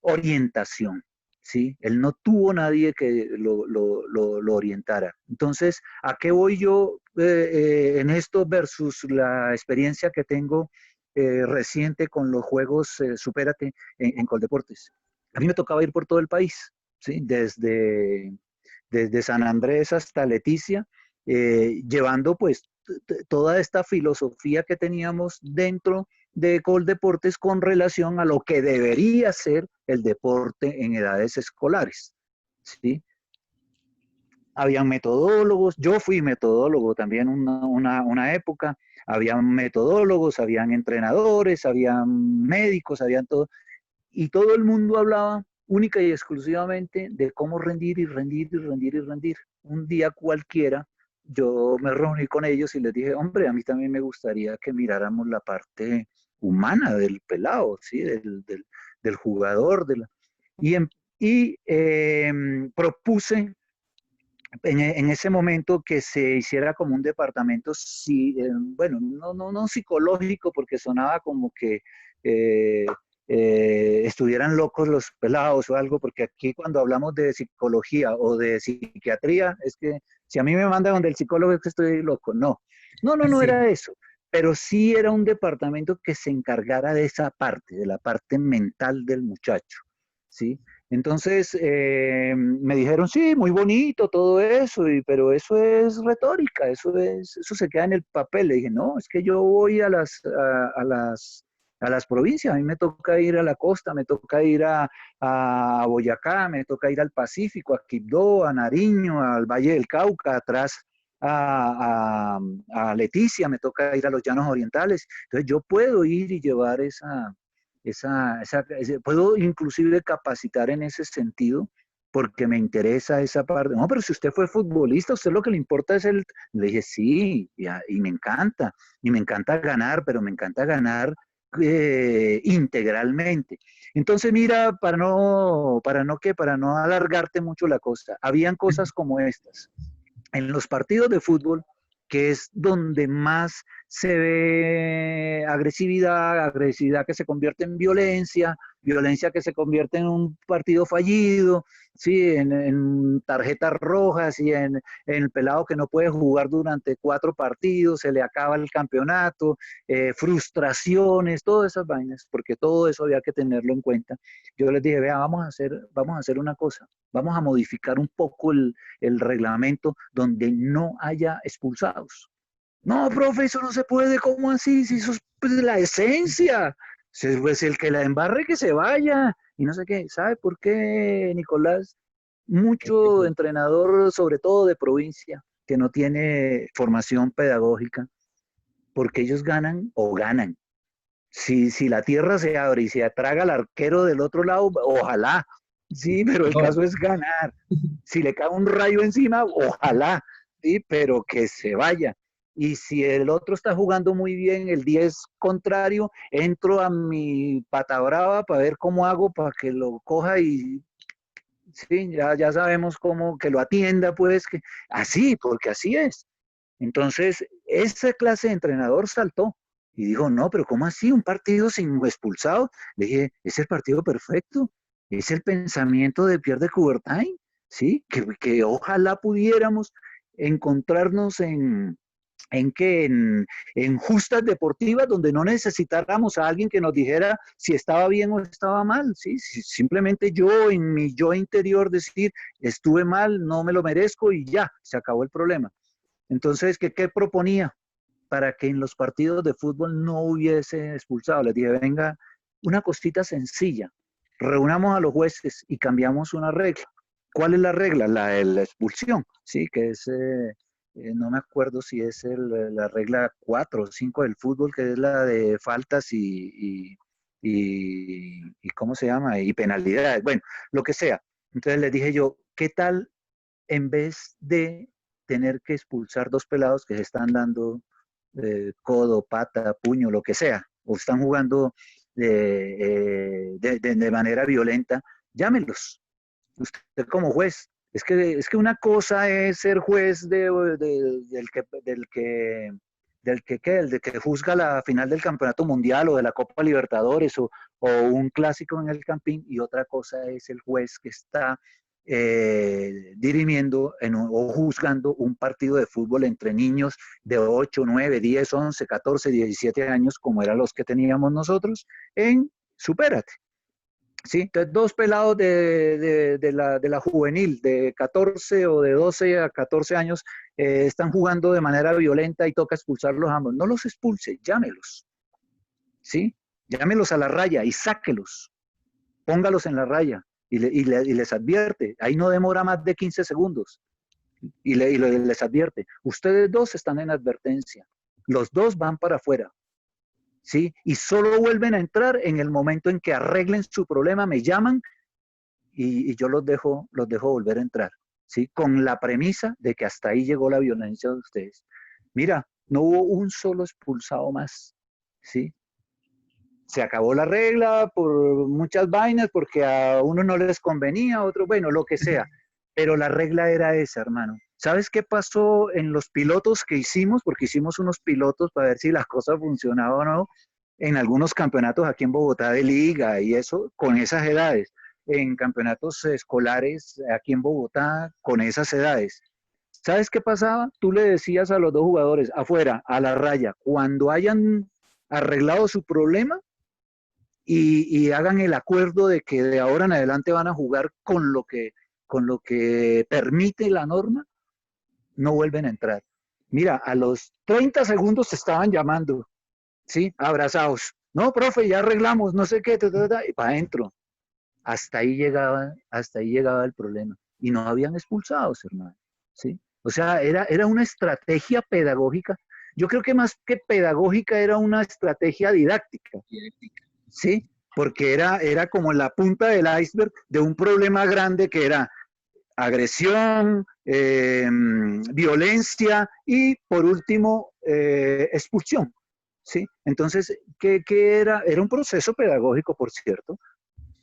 orientación, ¿sí? Él no tuvo nadie que lo orientara. Entonces, ¿a qué voy yo en esto versus la experiencia que tengo reciente con los juegos Supérate en Coldeportes? A mí me tocaba ir por todo el país, ¿sí? Desde San Andrés hasta Leticia, llevando pues toda esta filosofía que teníamos dentro de Coldeportes con relación a lo que debería ser el deporte en edades escolares, ¿sí? Habían metodólogos, yo fui metodólogo también una época, habían metodólogos, habían entrenadores, habían médicos, habían todo, y todo el mundo hablaba única y exclusivamente de cómo rendir y rendir y rendir y rendir. Un día cualquiera yo me reuní con ellos y les dije, hombre, a mí también me gustaría que miráramos la parte humana del pelado, ¿sí? Del jugador. Y, propuse en ese momento que se hiciera como un departamento, sí, bueno, no psicológico, porque sonaba como que eh, estuvieran locos los pelados o algo, porque aquí cuando hablamos de psicología o de psiquiatría, es que si a mí me mandan donde el psicólogo es que estoy loco, no Sí. era eso, pero sí era un departamento que se encargara de esa parte, de la parte mental del muchacho, ¿sí? Entonces me dijeron, sí, muy bonito todo eso, pero eso es retórica, eso se queda en el papel. Le dije, no, es que yo voy a las provincias, a mí me toca ir a la costa, me toca ir a Boyacá, me toca ir al Pacífico, a Quibdó, a Nariño, al Valle del Cauca, atrás a Leticia, me toca ir a los Llanos Orientales. Entonces yo puedo ir y llevar puedo inclusive capacitar en ese sentido porque me interesa esa parte. No, pero si usted fue futbolista, a usted lo que le importa es el... Le dije, sí, y me encanta ganar, pero me encanta ganar integralmente. Entonces, mira, para no alargarte mucho la cosa, habían cosas como estas en los partidos de fútbol, que es donde más se ve agresividad, agresividad que se convierte en violencia, violencia que se convierte en un partido fallido, ¿sí? En tarjetas rojas y en el pelado que no puede jugar durante 4 partidos, se le acaba el campeonato, frustraciones, todas esas vainas, porque todo eso había que tenerlo en cuenta. Yo les dije, vea, vamos a hacer una cosa, vamos a modificar un poco el reglamento donde no haya expulsados. No, profe, eso no se puede, ¿cómo así? Si eso es pues, la esencia. Pues el que la embarre que se vaya. Y no sé qué. ¿Sabe por qué, Nicolás? Mucho entrenador, sobre todo de provincia, que no tiene formación pedagógica, porque ellos ganan o ganan. Si la tierra se abre y se atraga al arquero del otro lado, ojalá, sí, pero el caso Mejor. es ganar. Si le cae un rayo encima, ojalá, sí, pero que se vaya. Y si el otro está jugando muy bien, el 10 contrario, entro a mi pata brava para ver cómo hago para que lo coja y sí, ya sabemos cómo que lo atienda, pues, que así, porque así es. Entonces, esa clase de entrenador saltó y dijo, no, pero ¿cómo así? Un partido sin expulsados. Le dije, es el partido perfecto, es el pensamiento de Pierre de Coubertin, ¿sí? Que ojalá pudiéramos encontrarnos en justas deportivas donde no necesitáramos a alguien que nos dijera si estaba bien o estaba mal, ¿sí? Simplemente yo en mi yo interior decir, estuve mal, no me lo merezco y ya, se acabó el problema. Entonces, ¿qué proponía? Para que en los partidos de fútbol no hubiese expulsado. Les dije, venga, una cosita sencilla. reunamos a los jueces y cambiamos una regla. ¿Cuál es la regla? La de la expulsión, ¿sí? Que es, no me acuerdo si es la regla 4 o 5 del fútbol, que es la de faltas y ¿cómo se llama? Y penalidades, bueno, lo que sea. Entonces les dije yo, ¿qué tal en vez de tener que expulsar dos pelados que se están dando codo, pata, puño, lo que sea, o están jugando de manera violenta, llámenlos. Usted como juez. Es que una cosa es ser juez del que juzga la final del Campeonato Mundial o de la Copa Libertadores o un clásico en el Campín, y otra cosa es el juez que está dirimiendo o juzgando un partido de fútbol entre niños de 8, 9, 10, 11, 14, 17 años, como eran los que teníamos nosotros en Supérate. Sí, entonces dos pelados de la juvenil, de 14 o de 12 a 14 años, están jugando de manera violenta y toca expulsarlos a ambos. No los expulse, llámelos, ¿sí? Llámelos a la raya y sáquelos, póngalos en la raya y les advierte. Ahí no demora más de 15 segundos y les advierte. Ustedes dos están en advertencia, los dos van para afuera. ¿Sí? Y solo vuelven a entrar en el momento en que arreglen su problema, me llaman y yo los dejo volver a entrar, ¿sí? Con la premisa de que hasta ahí llegó la violencia de ustedes. Mira, no hubo un solo expulsado más, ¿sí? Se acabó la regla por muchas vainas, porque a uno no les convenía, a otro, bueno, lo que sea, pero la regla era esa, hermano. ¿Sabes qué pasó en los pilotos que hicimos? Porque hicimos unos pilotos para ver si las cosas funcionaban o no, en algunos campeonatos aquí en Bogotá de liga y eso, con esas edades, en campeonatos escolares aquí en Bogotá, con esas edades. ¿Sabes qué pasaba? Tú le decías a los dos jugadores, afuera, a la raya, cuando hayan arreglado su problema, y hagan el acuerdo de que de ahora en adelante van a jugar con lo que permite la norma, no vuelven a entrar. Mira, a los 30 segundos te estaban llamando, ¿sí? Abrazados. No, profe, ya arreglamos, no sé qué, y para adentro. Hasta ahí llegaba el problema. Y no habían expulsados, hermano, ¿sí? O sea, era una estrategia pedagógica. Yo creo que más que pedagógica era una estrategia didáctica. Sí, porque era como la punta del iceberg de un problema grande que era agresión, violencia y por último expulsión. ¿Sí? Entonces, ¿qué era? Era un proceso pedagógico, por cierto,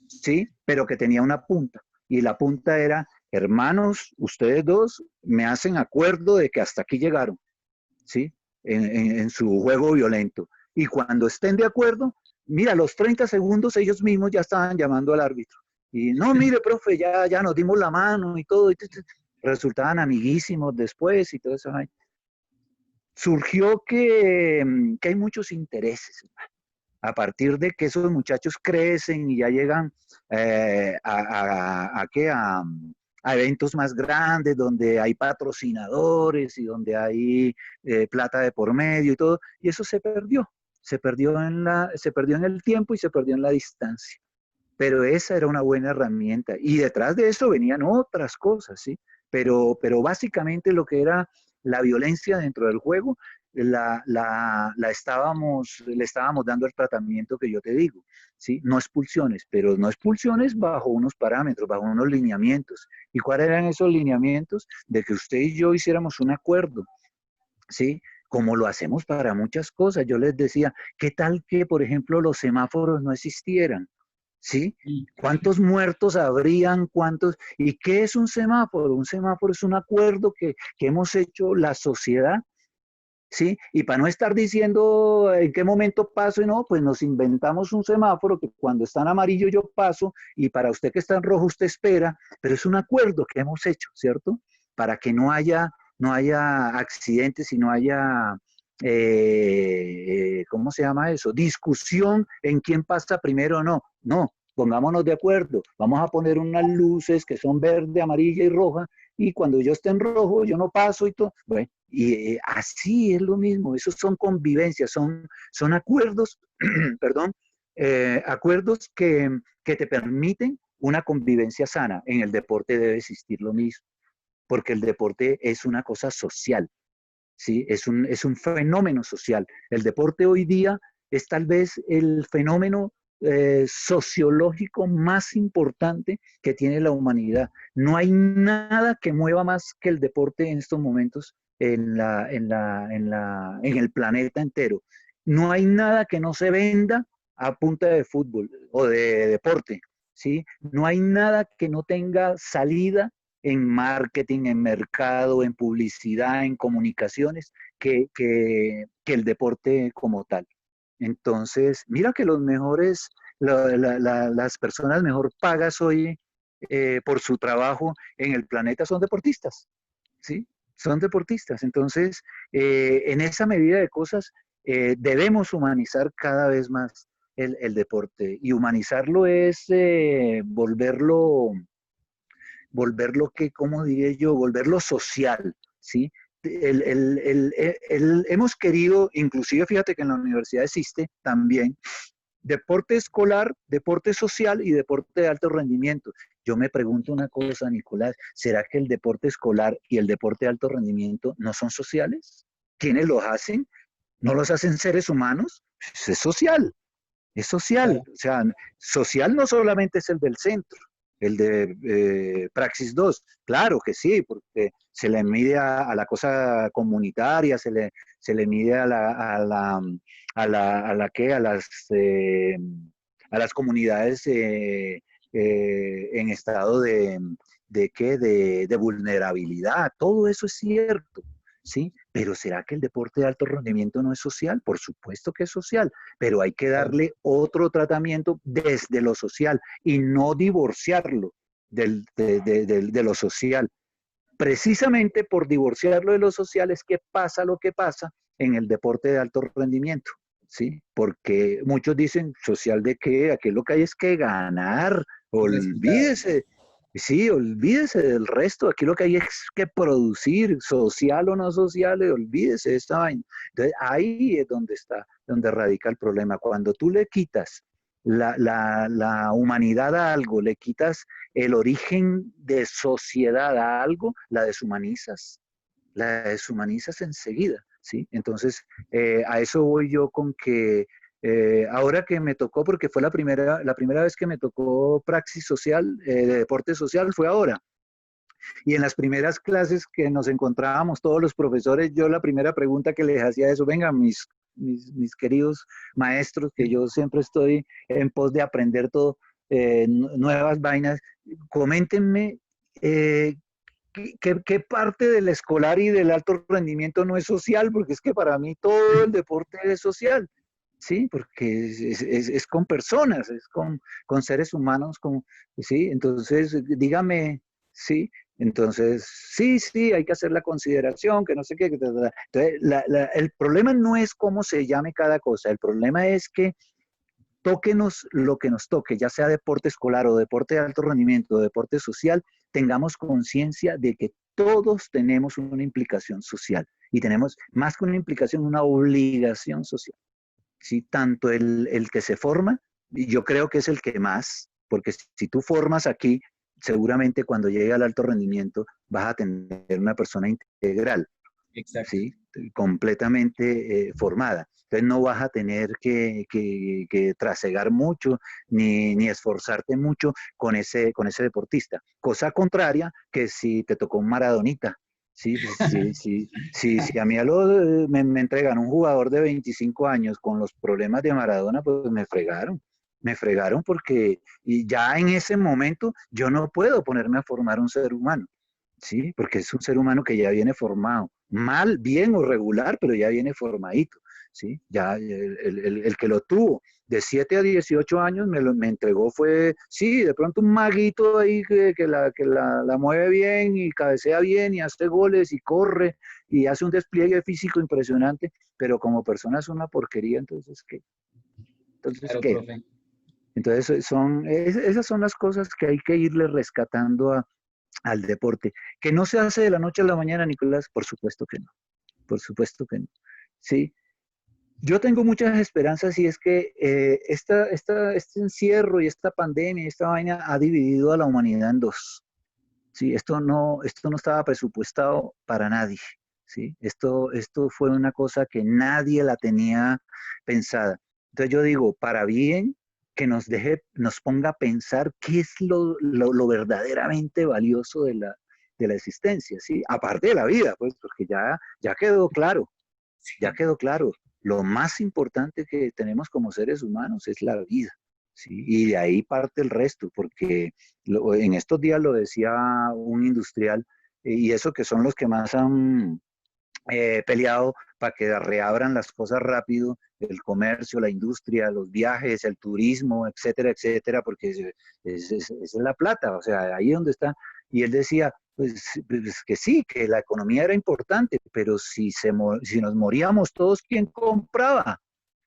¿sí? Pero que tenía una punta. Y la punta era, hermanos, ustedes dos me hacen acuerdo de que hasta aquí llegaron, ¿sí? En su juego violento. Y cuando estén de acuerdo, mira, a los 30 segundos ellos mismos ya estaban llamando al árbitro. Y no, mire, profe, ya nos dimos la mano y todo. Resultaban amiguísimos después y todo eso. Surgió que hay muchos intereses, hermano. A partir de que esos muchachos crecen y ya llegan a eventos más grandes, donde hay patrocinadores y donde hay plata de por medio y todo, y eso se perdió en el tiempo y se perdió en la distancia. Pero esa era una buena herramienta. Y detrás de eso venían otras cosas, ¿sí? Pero básicamente lo que era la violencia dentro del juego, le estábamos dando el tratamiento que yo te digo, ¿sí? No expulsiones, pero no expulsiones bajo unos parámetros, bajo unos lineamientos. ¿Y cuáles eran esos lineamientos? De que usted y yo hiciéramos un acuerdo, ¿sí? Como lo hacemos para muchas cosas. Yo les decía, ¿qué tal que, por ejemplo, los semáforos no existieran? ¿Sí? ¿Cuántos muertos habrían? ¿Cuántos? ¿Y qué es un semáforo? Un semáforo es un acuerdo que hemos hecho la sociedad, ¿sí? Y para no estar diciendo en qué momento paso y no, pues nos inventamos un semáforo que cuando está en amarillo yo paso y para usted que está en rojo usted espera, pero es un acuerdo que hemos hecho, ¿cierto? Para que no haya accidentes y no haya, ¿cómo se llama eso? Discusión en quién pasa primero o no. No, pongámonos de acuerdo. Vamos a poner unas luces que son verde, amarilla y roja y cuando yo esté en rojo yo no paso y todo. Bueno, y así es lo mismo. Esos son convivencias, son acuerdos, perdón, acuerdos que te permiten una convivencia sana. En el deporte debe existir lo mismo, porque el deporte es una cosa social, ¿sí? Es un fenómeno social. El deporte hoy día es tal vez el fenómeno sociológico más importante que tiene la humanidad. No hay nada que mueva más que el deporte en estos momentos en el planeta entero. No hay nada que no se venda a punta de fútbol o de deporte, ¿sí? No hay nada que no tenga salida en marketing, en mercado, en publicidad, en comunicaciones, que el deporte como tal. Entonces, mira que los mejores, las personas mejor pagas hoy por su trabajo en el planeta son deportistas, ¿sí? Son deportistas. Entonces, en esa medida de cosas, debemos humanizar cada vez más el deporte. Y humanizarlo es volverlo que, ¿cómo diré yo? Volverlo social, ¿sí? Hemos querido, inclusive fíjate que en la universidad existe también deporte escolar, deporte social y deporte de alto rendimiento. Yo me pregunto una cosa, Nicolás, ¿será que el deporte escolar y el deporte de alto rendimiento no son sociales? ¿Quiénes los hacen? ¿No los hacen seres humanos? Pues es social, es social. Claro. O sea, social no solamente es el del centro, el de Praxis 2. Claro que sí, porque se le mide a la cosa comunitaria, se le mide a las comunidades en estado de vulnerabilidad. Todo eso es cierto, ¿sí? Pero ¿será que el deporte de alto rendimiento no es social? Por supuesto que es social, pero hay que Claro. darle otro tratamiento desde lo social y no divorciarlo de lo social. Precisamente por divorciarlo de lo social es que pasa lo que pasa en el deporte de alto rendimiento, ¿sí? Porque muchos dicen, ¿social de qué? Aquí lo que hay es que ganar, Resultados. olvídese, sí, olvídese del resto, aquí lo que hay es que producir, social o no social, olvídese de esta vaina. Entonces ahí es donde está, donde radica el problema. Cuando tú le quitas la humanidad a algo, le quitas el origen de sociedad a algo, la deshumanizas enseguida, ¿sí? Entonces, a eso voy yo con que ahora que me tocó, porque fue la primera vez que me tocó praxis social, de deporte social, fue ahora. Y en las primeras clases que nos encontrábamos todos los profesores, yo la primera pregunta que les hacía eso, venga, mis queridos maestros, que yo siempre estoy en pos de aprender todo, nuevas vainas, coméntenme eh, qué parte del escolar y del alto rendimiento no es social, porque es que para mí todo el deporte es social. Sí, porque es con personas, es con seres humanos, sí, entonces dígame, sí, entonces sí, sí, hay que hacer la consideración, que no sé qué, entonces el problema no es cómo se llame cada cosa, el problema es que tóquenos lo que nos toque, ya sea deporte escolar o deporte de alto rendimiento o deporte social, tengamos conciencia de que todos tenemos una implicación social y tenemos más que una implicación, una obligación social. ¿Sí? Tanto el que se forma, y yo creo que es el que más, porque si tú formas aquí, seguramente cuando llegue al alto rendimiento vas a tener una persona integral, Exacto. ¿sí? Completamente formada. Entonces no vas a tener que trasegar mucho ni esforzarte mucho con ese deportista. Cosa contraria que si te tocó un maradonita. Sí, si a mí me entregan un jugador de 25 años con los problemas de Maradona, pues me fregaron porque y ya en ese momento yo no puedo ponerme a formar un ser humano. Sí, porque es un ser humano que ya viene formado, mal, bien o regular, pero ya viene formadito, ¿sí? Ya el que lo tuvo de 7 a 18 años me entregó fue, sí, de pronto un maguito ahí que la mueve bien y cabecea bien y hace goles y corre y hace un despliegue físico impresionante, pero como persona es una porquería, entonces, ¿qué? Entonces, Claro, ¿qué? profe. Entonces, esas son las cosas que hay que irle rescatando al deporte. ¿Que no se hace de la noche a la mañana, Nicolás? Por supuesto que no, por supuesto que no. Sí, Yo tengo muchas esperanzas y es que este encierro y esta pandemia, esta vaina ha dividido a la humanidad en dos. Sí, esto no estaba presupuestado para nadie. ¿Sí? Esto fue una cosa que nadie la tenía pensada. Entonces yo digo, para bien, que nos ponga a pensar qué es lo verdaderamente valioso de la existencia, ¿sí? Aparte de la vida, pues, porque ya quedó claro, ya Sí. quedó claro. Lo más importante que tenemos como seres humanos es la vida. ¿Sí? Y de ahí parte el resto, porque en estos días lo decía un industrial, y eso que son los que más han peleado para que reabran las cosas rápido, el comercio, la industria, los viajes, el turismo, etcétera, etcétera, porque es la plata, o sea, ahí es donde está. Y él decía, pues que sí, que la economía era importante, pero si nos moríamos todos, ¿quién compraba?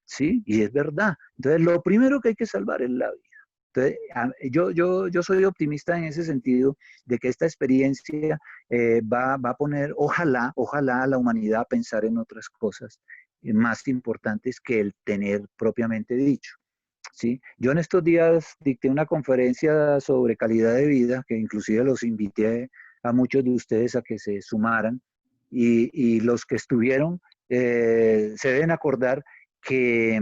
¿Sí? Y es verdad. Entonces, lo primero que hay que salvar es la vida. Entonces, yo soy optimista en ese sentido de que esta experiencia va a poner, ojalá a la humanidad a pensar en otras cosas más importantes que el tener propiamente dicho. ¿Sí? Yo en estos días dicté una conferencia sobre calidad de vida, que inclusive los invité a muchos de ustedes a que se sumaran, y los que estuvieron se deben acordar que,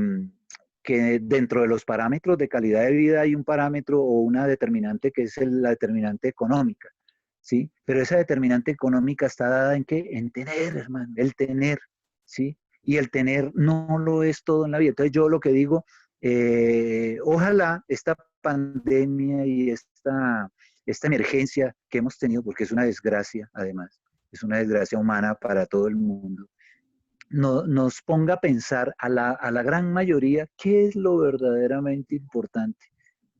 que dentro de los parámetros de calidad de vida hay un parámetro o una determinante que es la determinante económica, ¿sí? Pero esa determinante económica está dada en qué? En tener, hermano, el tener, ¿sí? Y el tener no lo es todo en la vida. Entonces yo lo que digo, ojalá esta pandemia y esta emergencia que hemos tenido, porque es una desgracia además, es una desgracia humana para todo el mundo, nos ponga a pensar a la gran mayoría qué es lo verdaderamente importante,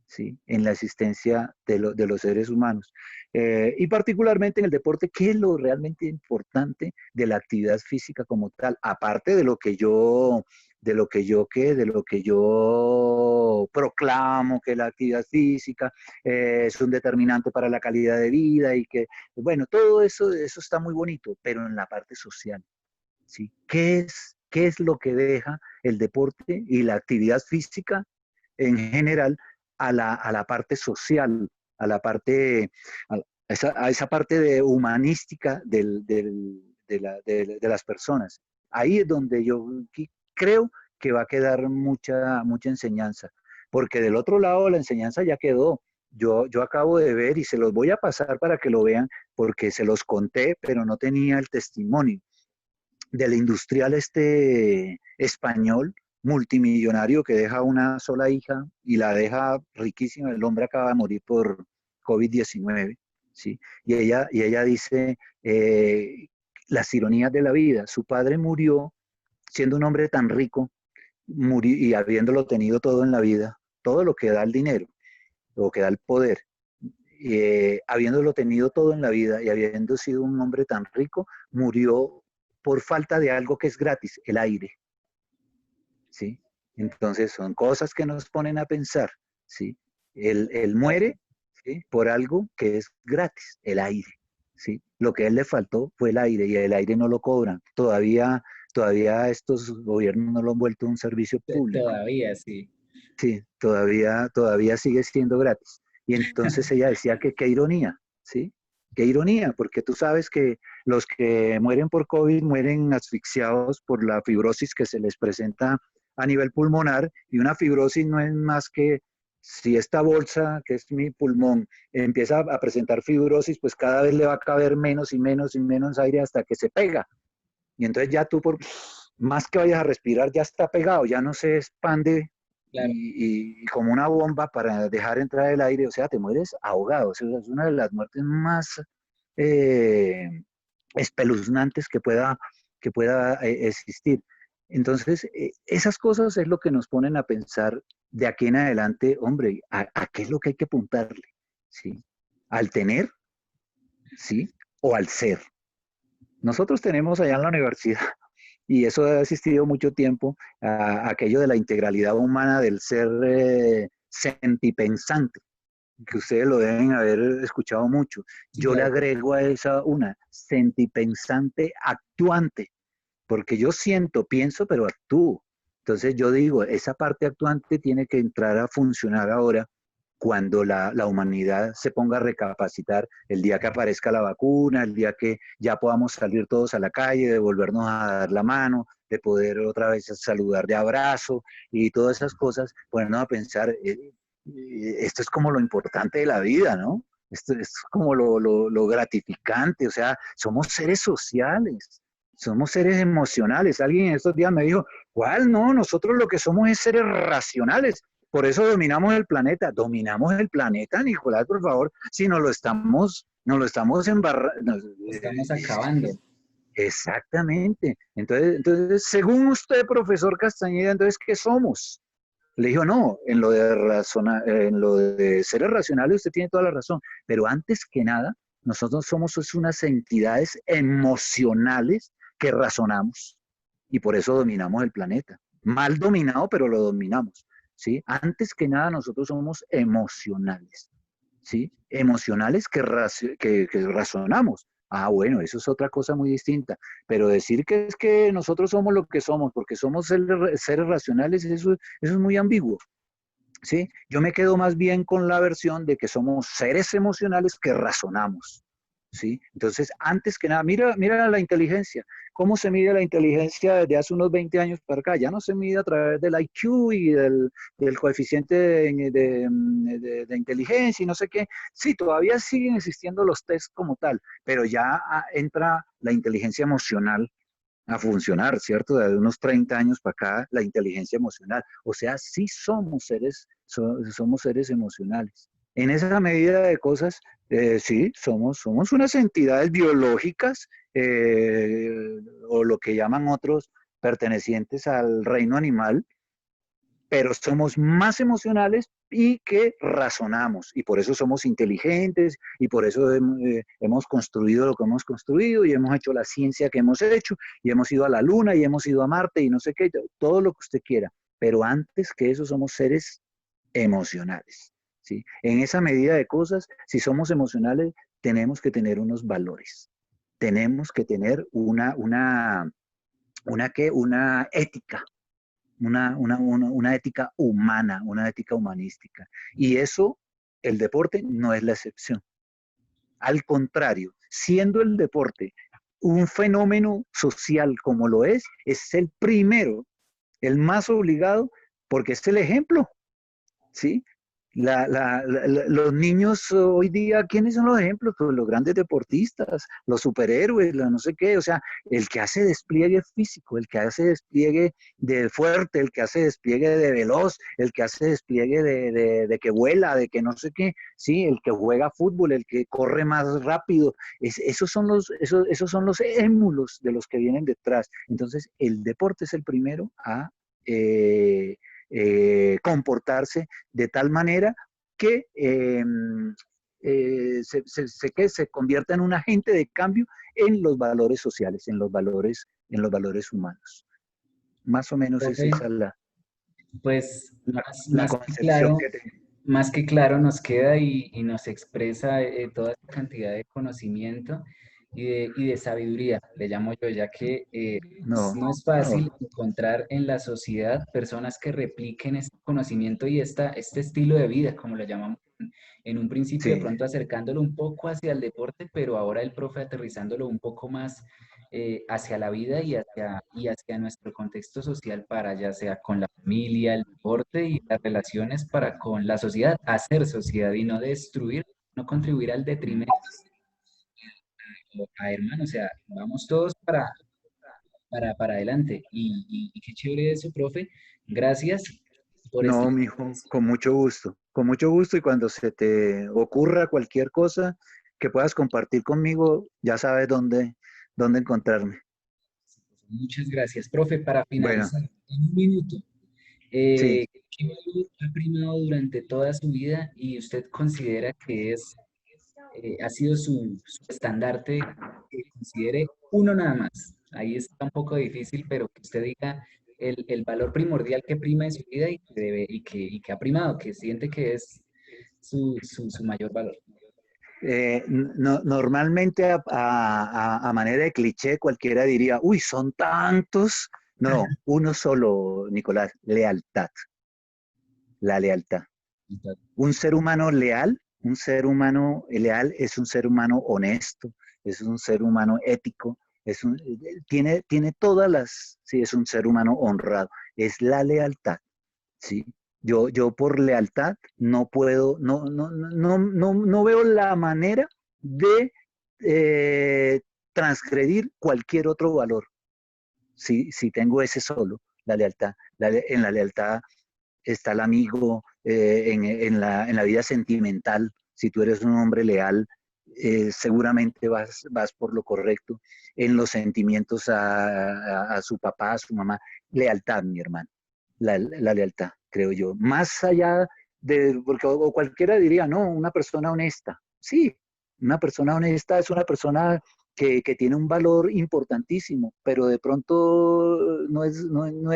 ¿sí? En la existencia de los seres humanos. Y particularmente en el deporte, ¿qué es lo realmente importante de la actividad física como tal? Aparte de lo que yo proclamo que la actividad física es un determinante para la calidad de vida y que, bueno, todo eso está muy bonito, pero en la parte social, ¿sí? ¿Qué es lo que deja el deporte y la actividad física en general a la parte social, a la parte, a esa parte humanística de las personas? Ahí es donde yo creo que va a quedar mucha enseñanza, porque del otro lado la enseñanza ya quedó. Yo acabo de ver y se los voy a pasar para que lo vean, porque se los conté, pero no tenía el testimonio del industrial español multimillonario que deja una sola hija y la deja riquísima. El hombre acaba de morir por COVID-19, ¿sí? Y ella dice las ironías de la vida. Su padre murió siendo un hombre tan rico y habiéndolo tenido todo en la vida, todo lo que da el dinero, lo que da el poder. Habiéndolo tenido todo en la vida y habiendo sido un hombre tan rico, murió por falta de algo que es gratis, el aire, ¿sí? Entonces son cosas que nos ponen a pensar, ¿sí? Él muere, ¿sí? Por algo que es gratis, el aire, ¿sí? Lo que a él le faltó fue el aire y el aire no lo cobran. Todavía estos gobiernos no lo han vuelto un servicio público. Todavía, sí. Sí, todavía sigue siendo gratis. Y entonces ella decía que qué ironía, ¿sí? Qué ironía, porque tú sabes que los que mueren por COVID mueren asfixiados por la fibrosis que se les presenta a nivel pulmonar, y una fibrosis no es más que si esta bolsa, que es mi pulmón, empieza a presentar fibrosis, pues cada vez le va a caber menos y menos y menos aire hasta que se pega. Y entonces ya tú, por más que vayas a respirar, ya está pegado, ya no se expande Claro. y como una bomba para dejar entrar el aire, o sea, te mueres ahogado. O sea, es una de las muertes más eh, espeluznantes que pueda existir. Entonces, esas cosas es lo que nos ponen a pensar de aquí en adelante, hombre, ¿a qué es lo que hay que apuntarle? ¿Sí? ¿Al tener? ¿Sí? ¿O al ser? Nosotros tenemos allá en la universidad, y eso ha existido mucho tiempo, aquello de la integralidad humana del ser sentipensante, que ustedes lo deben haber escuchado mucho. Sí, Yo le claro que sí. agrego a esa una sentipensante actuante, porque yo siento, pienso, pero actúo. Entonces yo digo, esa parte actuante tiene que entrar a funcionar ahora cuando la humanidad se ponga a recapacitar el día que aparezca la vacuna, el día que ya podamos salir todos a la calle, de volvernos a dar la mano, de poder otra vez saludar de abrazo y todas esas cosas, ponernos a pensar, esto es como lo importante de la vida, ¿no? Esto es como lo gratificante, o sea, somos seres sociales, somos seres emocionales. Alguien en estos días me dijo, ¿cuál? No, nosotros lo que somos es seres racionales. Por eso dominamos el planeta, Nicolás, por favor, si nos lo estamos embarrando. Estamos acabando. Exactamente. Entonces, según usted, profesor Castañeda, entonces, ¿qué somos? Le dijo, no, en lo de seres racionales usted tiene toda la razón, pero antes que nada, nosotros somos unas entidades emocionales que razonamos y por eso dominamos el planeta. Mal dominado, pero lo dominamos, ¿sí? Antes que nada, nosotros somos emocionales, ¿sí? Emocionales que razonamos. Ah, bueno, eso es otra cosa muy distinta. Pero decir que es que nosotros somos lo que somos, porque somos seres racionales, eso es muy ambiguo. ¿Sí? Yo me quedo más bien con la versión de que somos seres emocionales que razonamos. ¿Sí? Entonces, antes que nada, mira la inteligencia. ¿Cómo se mide la inteligencia desde hace unos 20 años para acá? Ya no se mide a través del IQ y del coeficiente de inteligencia y no sé qué. Sí, todavía siguen existiendo los test como tal, pero ya entra la inteligencia emocional a funcionar, ¿cierto? De unos 30 años para acá, la inteligencia emocional. O sea, sí somos seres emocionales. En esa medida de cosas, sí, somos unas entidades biológicas o lo que llaman otros pertenecientes al reino animal, pero somos más emocionales y que razonamos, y por eso somos inteligentes, y por eso hemos construido lo que hemos construido, y hemos hecho la ciencia que hemos hecho, y hemos ido a la Luna, y hemos ido a Marte, y no sé qué, todo lo que usted quiera, pero antes que eso somos seres emocionales, ¿sí? En esa medida de cosas, si somos emocionales, tenemos que tener unos valores, tenemos que tener una ética, una ética humana, una ética humanística. Y eso, el deporte no es la excepción. Al contrario, siendo el deporte un fenómeno social como lo es el primero, el más obligado, porque es el ejemplo, ¿sí? Los niños hoy día, ¿quiénes son los ejemplos? Pues los grandes deportistas, los superhéroes, no sé qué, o sea, el que hace despliegue físico, el que hace despliegue de fuerte, el que hace despliegue de veloz, el que hace despliegue de que vuela, de que no sé qué, sí, el que juega fútbol, el que corre más rápido, esos son los émulos de los que vienen detrás. Entonces, el deporte es el primero a comportarse de tal manera que se convierta en un agente de cambio en los valores sociales, en los valores humanos. Más o menos es Profe, esa pues la concepción que tengo. más que claro nos queda y nos expresa toda esta cantidad de conocimiento y de sabiduría, le llamo yo, ya que No, no es no, fácil encontrar en la sociedad personas que repliquen este conocimiento y este estilo de vida, como lo llamamos en un principio, de sí. pronto acercándolo un poco hacia el deporte, pero ahora el profe aterrizándolo un poco más hacia la vida y hacia nuestro contexto social para ya sea con la familia, el deporte y las relaciones para con la sociedad, hacer sociedad y no destruir, no contribuir al detrimento a hermano, o sea, vamos todos para adelante. Y qué chévere eso, profe. Gracias por este. No, mijo, con mucho gusto y cuando se te ocurra cualquier cosa que puedas compartir conmigo, ya sabes dónde encontrarme. Muchas gracias, profe. Para Bueno, finalizar, en un minuto, sí. ¿qué valor ha primado durante toda su vida y usted considera que ha sido su estandarte que considere uno nada más? Ahí está un poco difícil, pero que usted diga el valor primordial que prima en su vida y que debe, y que ha primado, que siente que es su mayor valor. Normalmente a manera de cliché cualquiera diría, uy, son tantos, No, uno solo, Nicolás, lealtad, la lealtad. Un ser humano leal, un ser humano leal es un ser humano honesto, es un ser humano ético, tiene todas las, sí, es un ser humano honrado, es la lealtad, ¿sí? Yo por lealtad no puedo, no veo la manera de transgredir cualquier otro valor, si tengo ese solo, la lealtad. En la lealtad está el amigo, en la vida sentimental, si tú eres un hombre leal, seguramente vas por lo correcto. En los sentimientos a su papá, a su mamá, lealtad, mi hermano, la lealtad, creo yo. Más allá de, porque o cualquiera diría, no, una persona honesta. Sí, una persona honesta es una persona que tiene un valor importantísimo, pero de pronto no es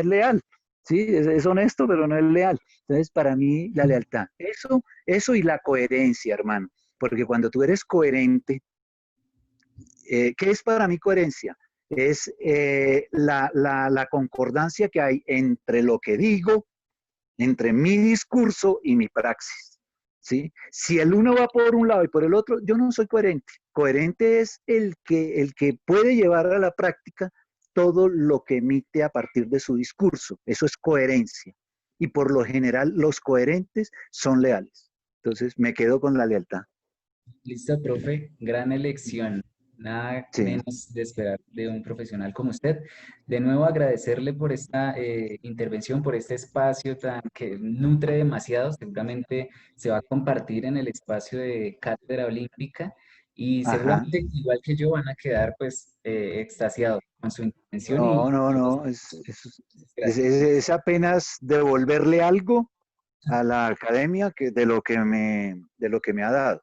leal. Sí, es honesto, pero no es leal. Entonces, para mí, la lealtad, eso y la coherencia, hermano. Porque cuando tú eres coherente, ¿qué es para mí coherencia? Es la concordancia que hay entre lo que digo, entre mi discurso y mi praxis. ¿Sí? Si el uno va por un lado y por el otro, yo no soy coherente. Coherente es el que puede llevar a la práctica todo lo que emite a partir de su discurso. Eso es coherencia. Y por lo general, los coherentes son leales. Entonces, me quedo con la lealtad. Listo, profe, gran elección. Nada Sí. menos de esperar de un profesional como usted. De nuevo, agradecerle por esta intervención, por este espacio tan que nutre demasiado. Seguramente se va a compartir en el espacio de Cátedra Olímpica y Ajá. seguramente, igual que yo, van a quedar pues extasiados con su intervención y No. gracias. Es apenas devolverle algo a la academia de lo que me ha dado.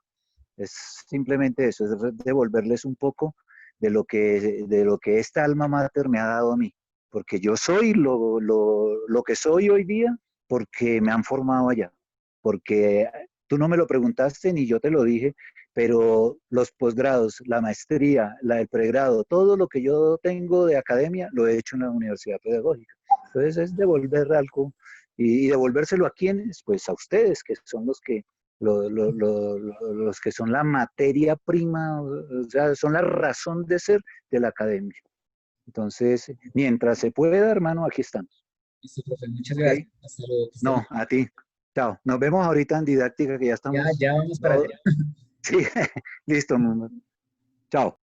Es simplemente eso, es devolverles un poco de lo que esta alma mater me ha dado a mí. Porque yo soy lo que soy hoy día porque me han formado allá. Porque tú no me lo preguntaste ni yo te lo dije, pero los posgrados, la maestría, el pregrado, todo lo que yo tengo de academia lo he hecho en la Universidad Pedagógica. Entonces es devolver algo y devolvérselo a quienes, pues a ustedes, que son los que son la materia prima, o sea, son la razón de ser de la academia. Entonces, mientras se pueda, hermano, aquí estamos. Listo, profe, muchas ¿Ok? gracias. Hasta luego, que esté muy No, bien. a ti. Chao. Nos vemos ahorita en didáctica, que ya Ya, estamos ya vamos para todos. allá. Sí, listo. Chao.